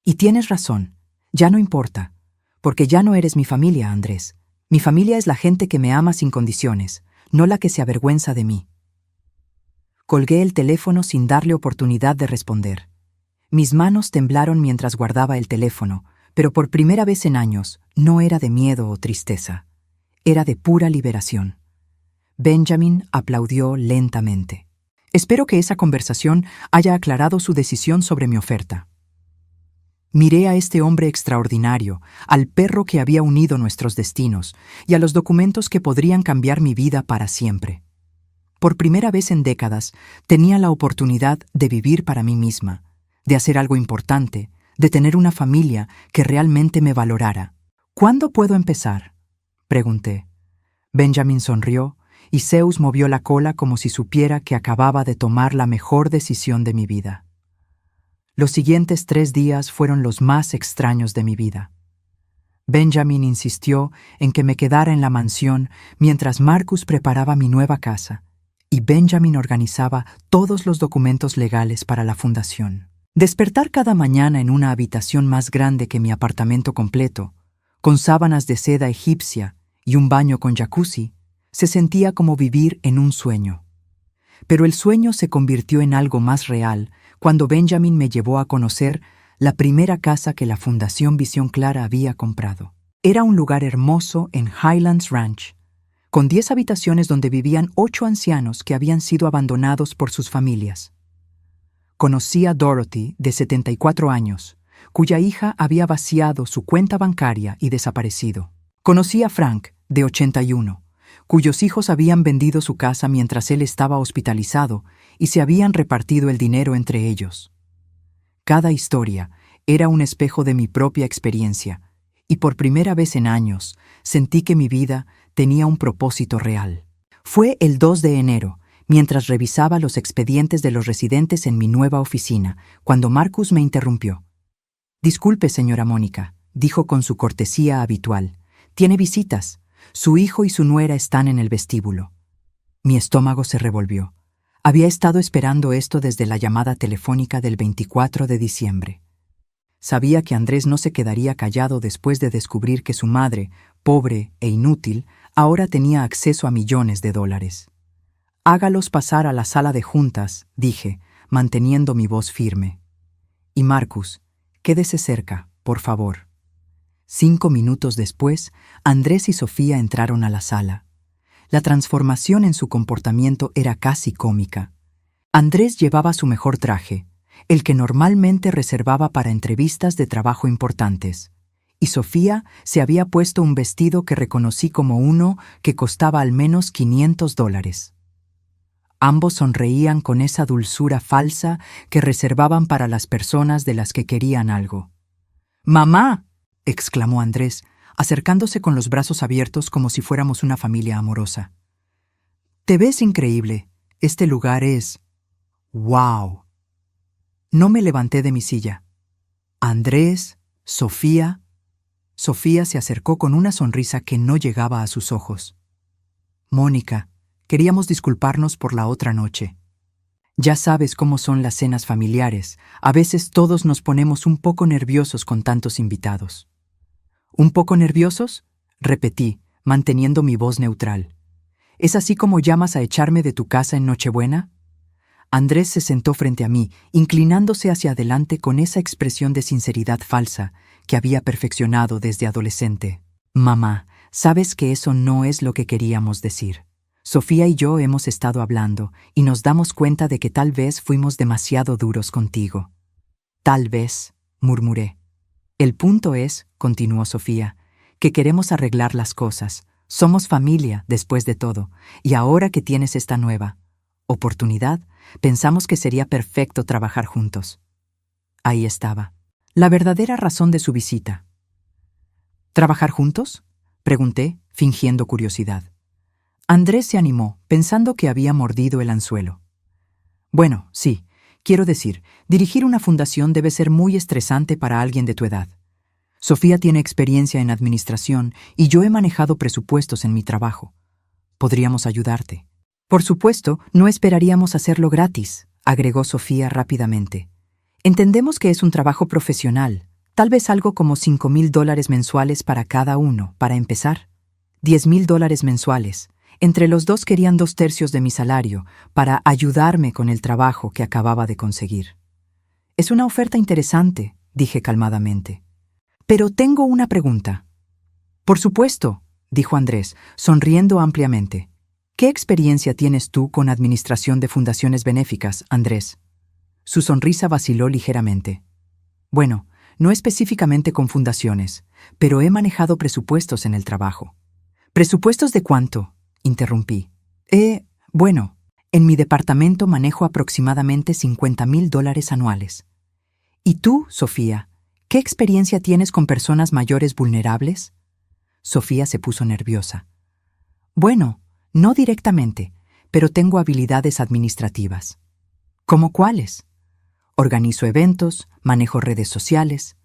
Y tienes razón, ya no importa, porque ya no eres mi familia, Andrés. Mi familia es la gente que me ama sin condiciones, no la que se avergüenza de mí. Colgué el teléfono sin darle oportunidad de responder. Mis manos temblaron mientras guardaba el teléfono, pero por primera vez en años no era de miedo o tristeza. Era de pura liberación. Benjamin aplaudió lentamente. Espero que esa conversación haya aclarado su decisión sobre mi oferta. Miré a este hombre extraordinario, al perro que había unido nuestros destinos y a los documentos que podrían cambiar mi vida para siempre. Por primera vez en décadas, tenía la oportunidad de vivir para mí misma, de hacer algo importante, de tener una familia que realmente me valorara. ¿Cuándo puedo empezar?, pregunté. Benjamin sonrió y Zeus movió la cola como si supiera que acababa de tomar la mejor decisión de mi vida. Los siguientes 3 días fueron los más extraños de mi vida. Benjamin insistió en que me quedara en la mansión mientras Marcus preparaba mi nueva casa, y Benjamin organizaba todos los documentos legales para la fundación. Despertar cada mañana en una habitación más grande que mi apartamento completo, con sábanas de seda egipcia y un baño con jacuzzi, se sentía como vivir en un sueño. Pero el sueño se convirtió en algo más real cuando Benjamin me llevó a conocer la primera casa que la Fundación Visión Clara había comprado. Era un lugar hermoso en Highlands Ranch, con 10 habitaciones donde vivían 8 ancianos que habían sido abandonados por sus familias. Conocí a Dorothy, de 74 años, cuya hija había vaciado su cuenta bancaria y desaparecido. Conocí a Frank, de 81, cuyos hijos habían vendido su casa mientras él estaba hospitalizado y se habían repartido el dinero entre ellos. Cada historia era un espejo de mi propia experiencia, y por primera vez en años sentí que mi vida tenía un propósito real. Fue el 2 de enero, mientras revisaba los expedientes de los residentes en mi nueva oficina, cuando Marcus me interrumpió. «Disculpe, señora Mónica», dijo con su cortesía habitual. «Tiene visitas. Su hijo y su nuera están en el vestíbulo». Mi estómago se revolvió. Había estado esperando esto desde la llamada telefónica del 24 de diciembre. Sabía que Andrés no se quedaría callado después de descubrir que su madre, pobre e inútil, ahora tenía acceso a millones de dólares. «Hágalos pasar a la sala de juntas», dije, manteniendo mi voz firme. «Y Marcus, quédese cerca, por favor». 5 minutos después, Andrés y Sofía entraron a la sala. La transformación en su comportamiento era casi cómica. Andrés llevaba su mejor traje, el que normalmente reservaba para entrevistas de trabajo importantes. y Sofía se había puesto un vestido que reconocí como uno que costaba al menos $500. Ambos sonreían con esa dulzura falsa que reservaban para las personas de las que querían algo. ¡Mamá!, exclamó Andrés, acercándose con los brazos abiertos como si fuéramos una familia amorosa. «Te ves increíble. Este lugar es... ¡Wow!». No me levanté de mi silla. Andrés, Sofía... Sofía se acercó con una sonrisa que no llegaba a sus ojos. «Mónica, queríamos disculparnos por la otra noche. Ya sabes cómo son las cenas familiares. A veces todos nos ponemos un poco nerviosos con tantos invitados». «¿Un poco nerviosos?», repetí, manteniendo mi voz neutral. «¿Es así como llamas a echarme de tu casa en Nochebuena?». Andrés se sentó frente a mí, inclinándose hacia adelante con esa expresión de sinceridad falsa que había perfeccionado desde adolescente. «Mamá, sabes que eso no es lo que queríamos decir. Sofía y yo hemos estado hablando y nos damos cuenta de que tal vez fuimos demasiado duros contigo». «Tal vez», murmuré. «El punto es», continuó Sofía, «que queremos arreglar las cosas. Somos familia, después de todo, y ahora que tienes esta nueva oportunidad, pensamos que sería perfecto trabajar juntos». Ahí estaba, la verdadera razón de su visita. «¿Trabajar juntos?», pregunté, fingiendo curiosidad. Andrés se animó, pensando que había mordido el anzuelo. «Bueno, sí, quiero decir, dirigir una fundación debe ser muy estresante para alguien de tu edad. Sofía tiene experiencia en administración y yo he manejado presupuestos en mi trabajo. Podríamos ayudarte». «Por supuesto, no esperaríamos hacerlo gratis», agregó Sofía rápidamente. «Entendemos que es un trabajo profesional, tal vez algo como $5,000 mensuales para cada uno, para empezar. $10,000 mensuales. Entre los dos querían 2/3 de mi salario para ayudarme con el trabajo que acababa de conseguir». «Es una oferta interesante», dije calmadamente. «Pero tengo una pregunta». «Por supuesto», dijo Andrés, sonriendo ampliamente. «¿Qué experiencia tienes tú con administración de fundaciones benéficas, Andrés?». Su sonrisa vaciló ligeramente. «Bueno, no específicamente con fundaciones, pero he manejado presupuestos en el trabajo». «¿Presupuestos de cuánto?», interrumpí. Bueno, en mi departamento manejo aproximadamente $50,000 anuales». «¿Y tú, Sofía, qué experiencia tienes con personas mayores vulnerables?». Sofía se puso nerviosa. «Bueno, no directamente, pero tengo habilidades administrativas». «¿Cómo cuáles?». «Organizo eventos, manejo redes sociales».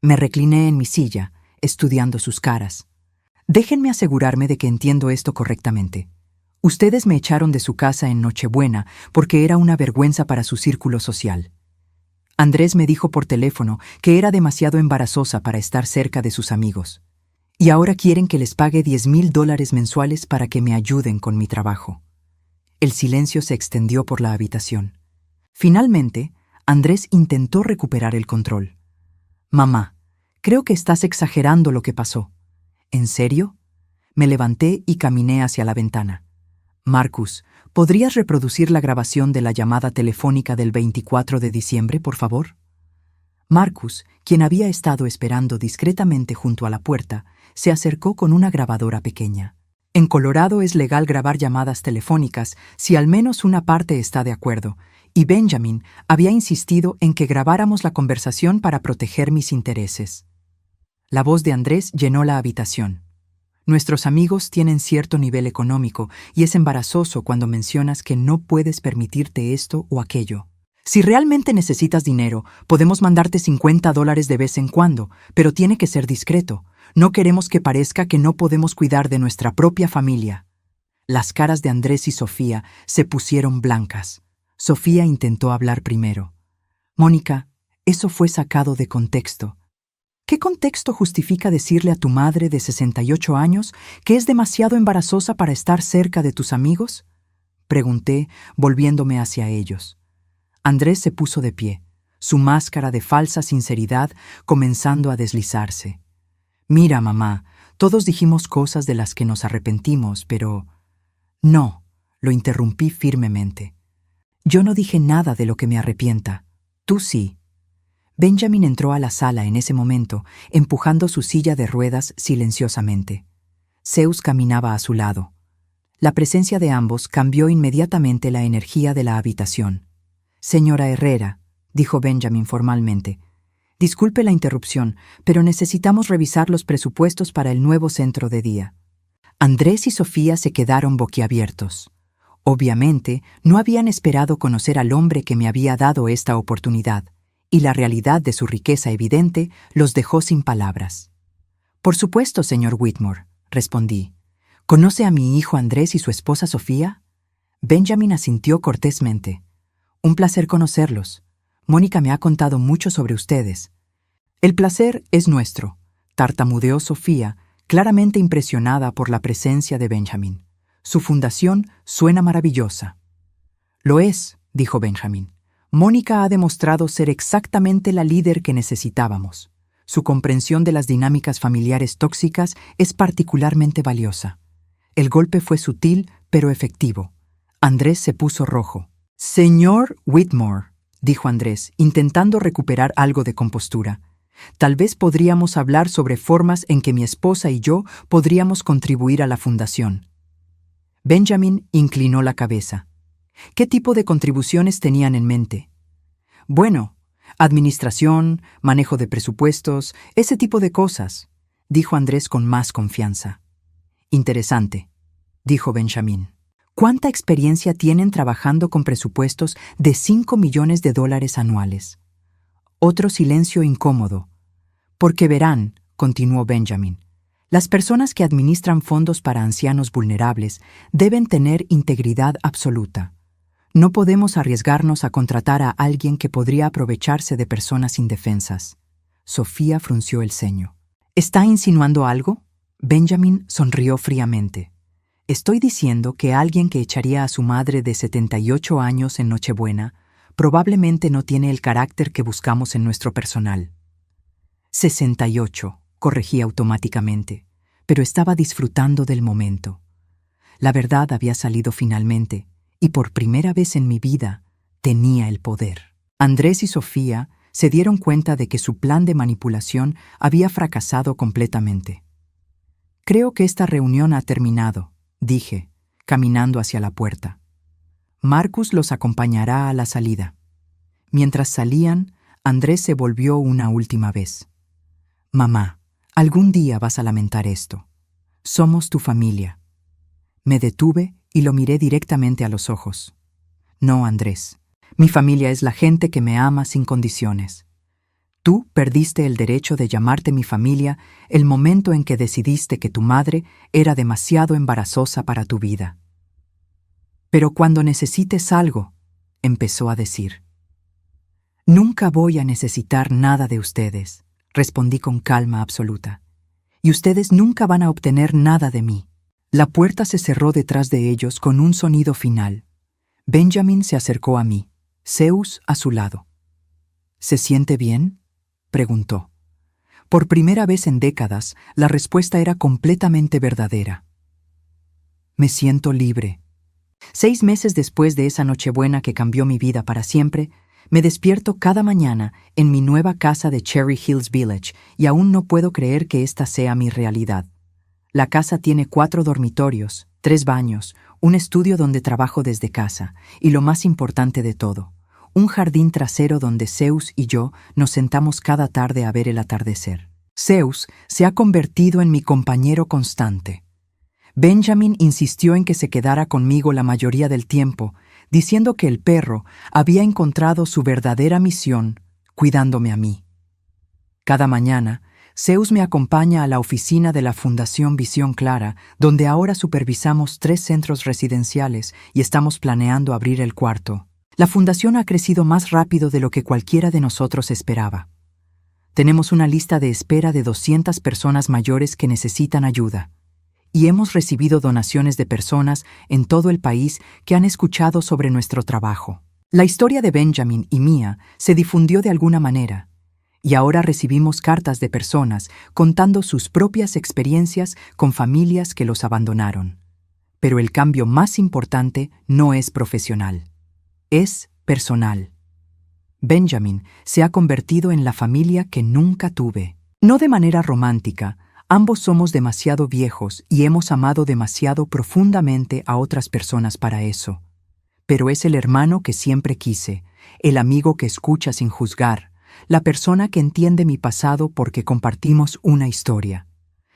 Me recliné en mi silla, estudiando sus caras. «Déjenme asegurarme de que entiendo esto correctamente. Ustedes me echaron de su casa en Nochebuena porque era una vergüenza para su círculo social. Andrés me dijo por teléfono que era demasiado embarazosa para estar cerca de sus amigos. Y ahora quieren que les pague $10,000 mensuales para que me ayuden con mi trabajo». El silencio se extendió por la habitación. Finalmente, Andrés intentó recuperar el control. «Mamá, creo que estás exagerando lo que pasó». «¿En serio?». Me levanté y caminé hacia la ventana. «Marcus, ¿podrías reproducir la grabación de la llamada telefónica del 24 de diciembre, por favor?». Marcus, quien había estado esperando discretamente junto a la puerta, se acercó con una grabadora pequeña. En Colorado es legal grabar llamadas telefónicas si al menos una parte está de acuerdo, y Benjamin había insistido en que grabáramos la conversación para proteger mis intereses. La voz de Andrés llenó la habitación. «Nuestros amigos tienen cierto nivel económico y es embarazoso cuando mencionas que no puedes permitirte esto o aquello. Si realmente necesitas dinero, podemos mandarte $50 de vez en cuando, pero tiene que ser discreto. No queremos que parezca que no podemos cuidar de nuestra propia familia». Las caras de Andrés y Sofía se pusieron blancas. Sofía intentó hablar primero. «Mónica, eso fue sacado de contexto». «¿Qué contexto justifica decirle a tu madre de 68 años que es demasiado embarazosa para estar cerca de tus amigos?», pregunté, volviéndome hacia ellos. Andrés se puso de pie, su máscara de falsa sinceridad comenzando a deslizarse. «Mira, mamá, todos dijimos cosas de las que nos arrepentimos, pero...». «No», lo interrumpí firmemente. «Yo no dije nada de lo que me arrepienta. Tú sí». Benjamin entró a la sala en ese momento, empujando su silla de ruedas silenciosamente. Zeus caminaba a su lado. La presencia de ambos cambió inmediatamente la energía de la habitación. «Señora Herrera», dijo Benjamin formalmente, «disculpe la interrupción, pero necesitamos revisar los presupuestos para el nuevo centro de día». Andrés y Sofía se quedaron boquiabiertos. Obviamente, no habían esperado conocer al hombre que me había dado esta oportunidad, y la realidad de su riqueza evidente los dejó sin palabras. «Por supuesto, señor Whitmore», respondí. «¿Conoce a mi hijo Andrés y su esposa Sofía?» Benjamin asintió cortésmente. «Un placer conocerlos. Mónica me ha contado mucho sobre ustedes». «El placer es nuestro», tartamudeó Sofía, claramente impresionada por la presencia de Benjamin. «Su fundación suena maravillosa». «Lo es», dijo Benjamin. «Mónica ha demostrado ser exactamente la líder que necesitábamos. Su comprensión de las dinámicas familiares tóxicas es particularmente valiosa». El golpe fue sutil, pero efectivo. Andrés se puso rojo. «Señor Whitmore», dijo Andrés, intentando recuperar algo de compostura, «tal vez podríamos hablar sobre formas en que mi esposa y yo podríamos contribuir a la fundación». Benjamin inclinó la cabeza. ¿Qué tipo de contribuciones tenían en mente? «Bueno, administración, manejo de presupuestos, ese tipo de cosas», dijo Andrés con más confianza. «Interesante», dijo Benjamin. «¿Cuánta experiencia tienen trabajando con presupuestos de $5 millones anuales?» Otro silencio incómodo. «Porque verán», continuó Benjamin, «las personas que administran fondos para ancianos vulnerables deben tener integridad absoluta. No podemos arriesgarnos a contratar a alguien que podría aprovecharse de personas indefensas». Sofía frunció el ceño. «¿Está insinuando algo?» Benjamin sonrió fríamente. «Estoy diciendo que alguien que echaría a su madre de 78 años en Nochebuena probablemente no tiene el carácter que buscamos en nuestro personal». 68, corregí automáticamente, pero estaba disfrutando del momento. La verdad había salido finalmente, y por primera vez en mi vida tenía el poder. Andrés y Sofía se dieron cuenta de que su plan de manipulación había fracasado completamente. «Creo que esta reunión ha terminado», dije, caminando hacia la puerta. «Marcus los acompañará a la salida». Mientras salían, Andrés se volvió una última vez. «Mamá, algún día vas a lamentar esto. Somos tu familia». Me detuve y lo miré directamente a los ojos. «No, Andrés. Mi familia es la gente que me ama sin condiciones. Tú perdiste el derecho de llamarte mi familia el momento en que decidiste que tu madre era demasiado embarazosa para tu vida». «Pero cuando necesites algo», empezó a decir. «Nunca voy a necesitar nada de ustedes», respondí con calma absoluta. «Y ustedes nunca van a obtener nada de mí». La puerta se cerró detrás de ellos con un sonido final. Benjamin se acercó a mí, Zeus a su lado. «¿Se siente bien?», preguntó. Por primera vez en décadas, la respuesta era completamente verdadera. «Me siento libre». 6 meses después de esa Nochebuena que cambió mi vida para siempre, me despierto cada mañana en mi nueva casa de Cherry Hills Village y aún no puedo creer que esta sea mi realidad. La casa tiene 4 dormitorios, 3 baños, un estudio donde trabajo desde casa y, lo más importante de todo, un jardín trasero donde Zeus y yo nos sentamos cada tarde a ver el atardecer. Zeus se ha convertido en mi compañero constante. Benjamin insistió en que se quedara conmigo la mayoría del tiempo, diciendo que el perro había encontrado su verdadera misión cuidándome a mí. Cada mañana, Zeus me acompaña a la oficina de la Fundación Visión Clara, donde ahora supervisamos 3 centros residenciales y estamos planeando abrir el 4. La fundación ha crecido más rápido de lo que cualquiera de nosotros esperaba. Tenemos una lista de espera de 200 personas mayores que necesitan ayuda, y hemos recibido donaciones de personas en todo el país que han escuchado sobre nuestro trabajo. La historia de Benjamin y mía se difundió de alguna manera, y ahora recibimos cartas de personas contando sus propias experiencias con familias que los abandonaron. Pero el cambio más importante no es profesional, es personal. Benjamin se ha convertido en la familia que nunca tuve. No de manera romántica, ambos somos demasiado viejos y hemos amado demasiado profundamente a otras personas para eso. Pero es el hermano que siempre quise, el amigo que escucha sin juzgar, la persona que entiende mi pasado porque compartimos una historia.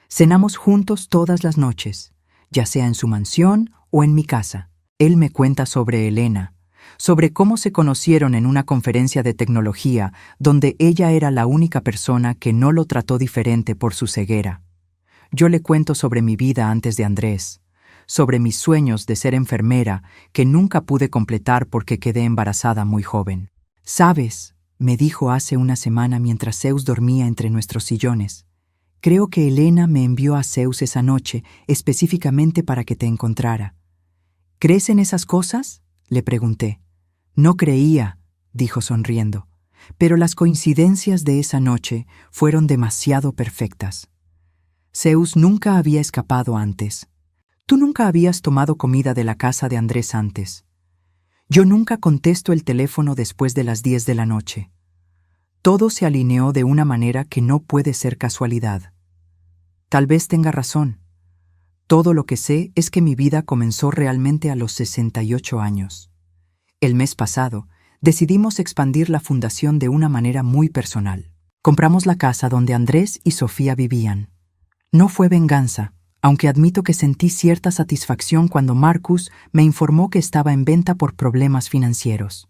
Cenamos juntos todas las noches, ya sea en su mansión o en mi casa. Él me cuenta sobre Elena, sobre cómo se conocieron en una conferencia de tecnología donde ella era la única persona que no lo trató diferente por su ceguera. Yo le cuento sobre mi vida antes de Andrés, sobre mis sueños de ser enfermera que nunca pude completar porque quedé embarazada muy joven. «¿Sabes?», me dijo hace una semana mientras Zeus dormía entre nuestros sillones. «Creo que Elena me envió a Zeus esa noche específicamente para que te encontrara». «¿Crees en esas cosas?», le pregunté. «No creía», dijo sonriendo, «pero las coincidencias de esa noche fueron demasiado perfectas». Zeus nunca había escapado antes. Tú nunca habías tomado comida de la casa de Andrés antes. Yo nunca contesto el teléfono después de las 10 de la noche. Todo se alineó de una manera que no puede ser casualidad. Tal vez tenga razón. Todo lo que sé es que mi vida comenzó realmente a los 68 años. El mes pasado, decidimos expandir la fundación de una manera muy personal. Compramos la casa donde Andrés y Sofía vivían. No fue venganza, aunque admito que sentí cierta satisfacción cuando Marcus me informó que estaba en venta por problemas financieros.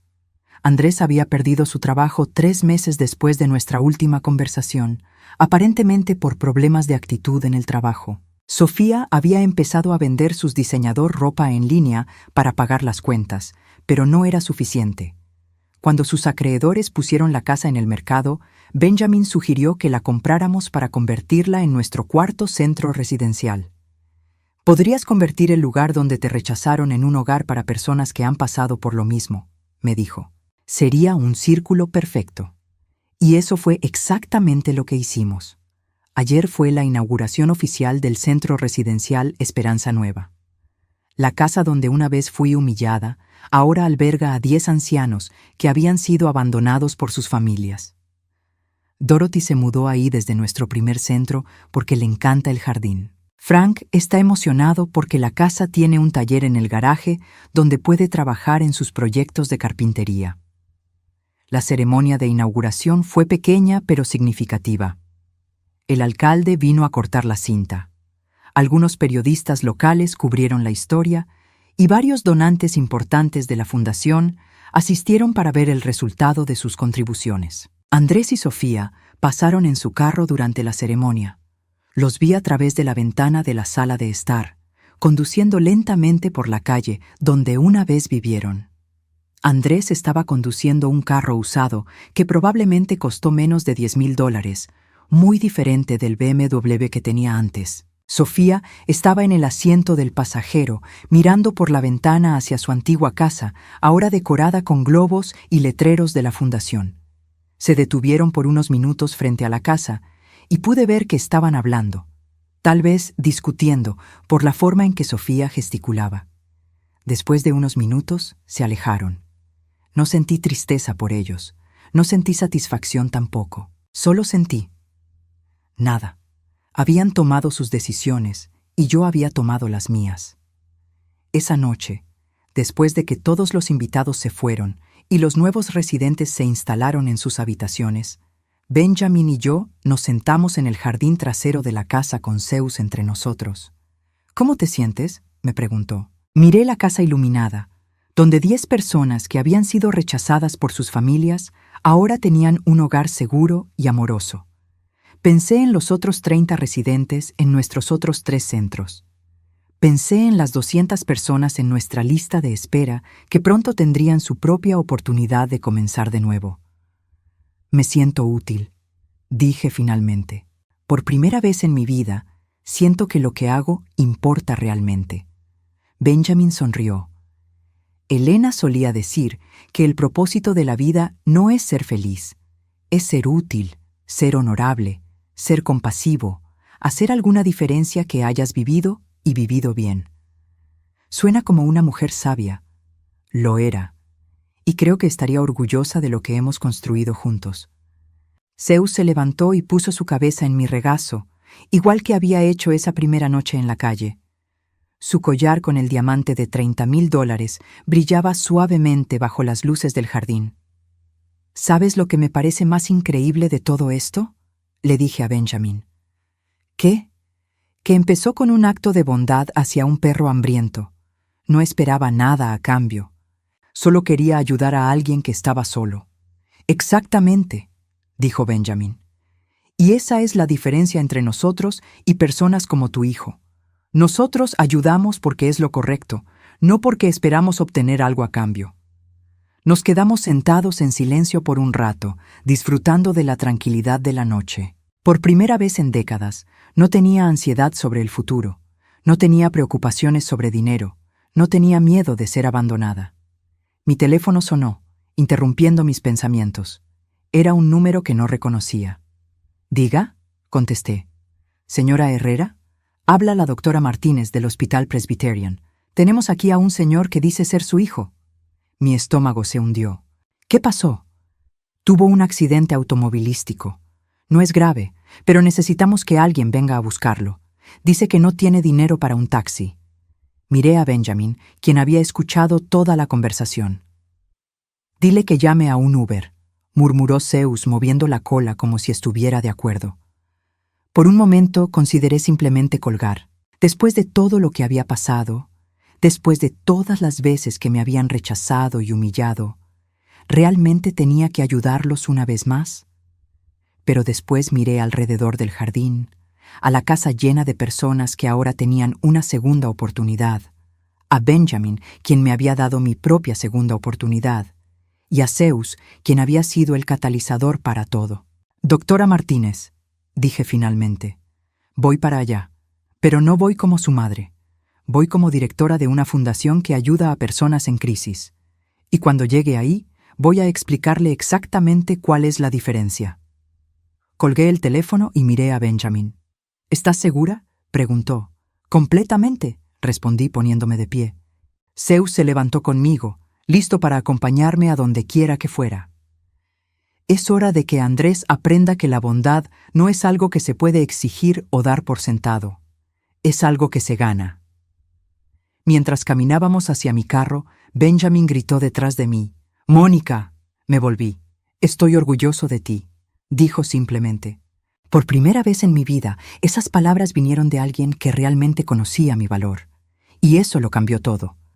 Andrés había perdido su trabajo 3 meses después de nuestra última conversación, aparentemente por problemas de actitud en el trabajo. Sofía había empezado a vender sus diseñador ropa en línea para pagar las cuentas, pero no era suficiente. Cuando sus acreedores pusieron la casa en el mercado, Benjamin sugirió que la compráramos para convertirla en nuestro cuarto centro residencial. «Podrías convertir el lugar donde te rechazaron en un hogar para personas que han pasado por lo mismo», me dijo. «Sería un círculo perfecto». Y eso fue exactamente lo que hicimos. Ayer fue la inauguración oficial del centro residencial Esperanza Nueva. La casa donde una vez fui humillada, ahora alberga a 10 ancianos que habían sido abandonados por sus familias. Dorothy se mudó ahí desde nuestro primer centro porque le encanta el jardín. Frank está emocionado porque la casa tiene un taller en el garaje donde puede trabajar en sus proyectos de carpintería. La ceremonia de inauguración fue pequeña pero significativa. El alcalde vino a cortar la cinta. Algunos periodistas locales cubrieron la historia y varios donantes importantes de la fundación asistieron para ver el resultado de sus contribuciones. Andrés y Sofía pasaron en su carro durante la ceremonia. Los vi a través de la ventana de la sala de estar, conduciendo lentamente por la calle donde una vez vivieron. Andrés estaba conduciendo un carro usado que probablemente costó menos de $10,000, muy diferente del BMW que tenía antes. Sofía estaba en el asiento del pasajero, mirando por la ventana hacia su antigua casa, ahora decorada con globos y letreros de la fundación. Se detuvieron por unos minutos frente a la casa y pude ver que estaban hablando, tal vez discutiendo por la forma en que Sofía gesticulaba. Después de unos minutos, se alejaron. No sentí tristeza por ellos, no sentí satisfacción tampoco, solo sentí nada. Habían tomado sus decisiones y yo había tomado las mías. Esa noche, después de que todos los invitados se fueron y los nuevos residentes se instalaron en sus habitaciones, Benjamin y yo nos sentamos en el jardín trasero de la casa con Zeus entre nosotros. «¿Cómo te sientes?», me preguntó. Miré la casa iluminada, donde 10 personas que habían sido rechazadas por sus familias ahora tenían un hogar seguro y amoroso. Pensé en los otros 30 residentes en nuestros otros 3 centros. Pensé en las 200 personas en nuestra lista de espera que pronto tendrían su propia oportunidad de comenzar de nuevo. «Me siento útil», dije finalmente. Por primera vez en mi vida, siento que lo que hago importa realmente. Benjamin sonrió. Elena solía decir que el propósito de la vida no es ser feliz, es ser útil, ser honorable, ser compasivo, hacer alguna diferencia que hayas vivido y vivido bien. Suena como una mujer sabia. Lo era. y creo que estaría orgullosa de lo que hemos construido juntos. Zeus se levantó y puso su cabeza en mi regazo, igual que había hecho esa primera noche en la calle. Su collar con el diamante de $30,000 brillaba suavemente bajo las luces del jardín. ¿Sabes lo que me parece más increíble de todo esto?, le dije a Benjamin. ¿Qué? Que empezó con un acto de bondad hacia un perro hambriento. No esperaba nada a cambio. Solo quería ayudar a alguien que estaba solo. Exactamente, dijo Benjamin. Y esa es la diferencia entre nosotros y personas como tu hijo. Nosotros ayudamos porque es lo correcto, no porque esperamos obtener algo a cambio. Nos quedamos sentados en silencio por un rato, disfrutando de la tranquilidad de la noche. Por primera vez en décadas, no tenía ansiedad sobre el futuro, no tenía preocupaciones sobre dinero, no tenía miedo de ser abandonada. Mi teléfono sonó, interrumpiendo mis pensamientos. Era un número que no reconocía. «Diga», contesté. «Señora Herrera, habla la doctora Martínez del Hospital Presbyterian. Tenemos aquí a un señor que dice ser su hijo». Mi estómago se hundió. «¿Qué pasó?» «Tuvo un accidente automovilístico. No es grave, pero necesitamos que alguien venga a buscarlo. Dice que no tiene dinero para un taxi». Miré a Benjamin, quien había escuchado toda la conversación. «Dile que llame a un Uber», murmuró Zeus moviendo la cola como si estuviera de acuerdo. Por un momento consideré simplemente colgar. Después de todo lo que había pasado, después de todas las veces que me habían rechazado y humillado, ¿realmente tenía que ayudarlos una vez más? Pero después miré alrededor del jardín, a la casa llena de personas que ahora tenían una segunda oportunidad, a Benjamin, quien me había dado mi propia segunda oportunidad, y a Zeus, quien había sido el catalizador para todo. «Doctora Martínez», dije finalmente, «voy para allá, pero no voy como su madre. Voy como directora de una fundación que ayuda a personas en crisis. Y cuando llegue ahí, voy a explicarle exactamente cuál es la diferencia». Colgué el teléfono y miré a Benjamin. «¿Estás segura?», preguntó. «Completamente», respondí poniéndome de pie. Zeus se levantó conmigo, listo para acompañarme a donde quiera que fuera. Es hora de que Andrés aprenda que la bondad no es algo que se puede exigir o dar por sentado. Es algo que se gana. Mientras caminábamos hacia mi carro, Benjamin gritó detrás de mí. «¡Mónica!». Me volví. «Estoy orgulloso de ti», dijo simplemente. Por primera vez en mi vida, esas palabras vinieron de alguien que realmente conocía mi valor. Y eso lo cambió todo.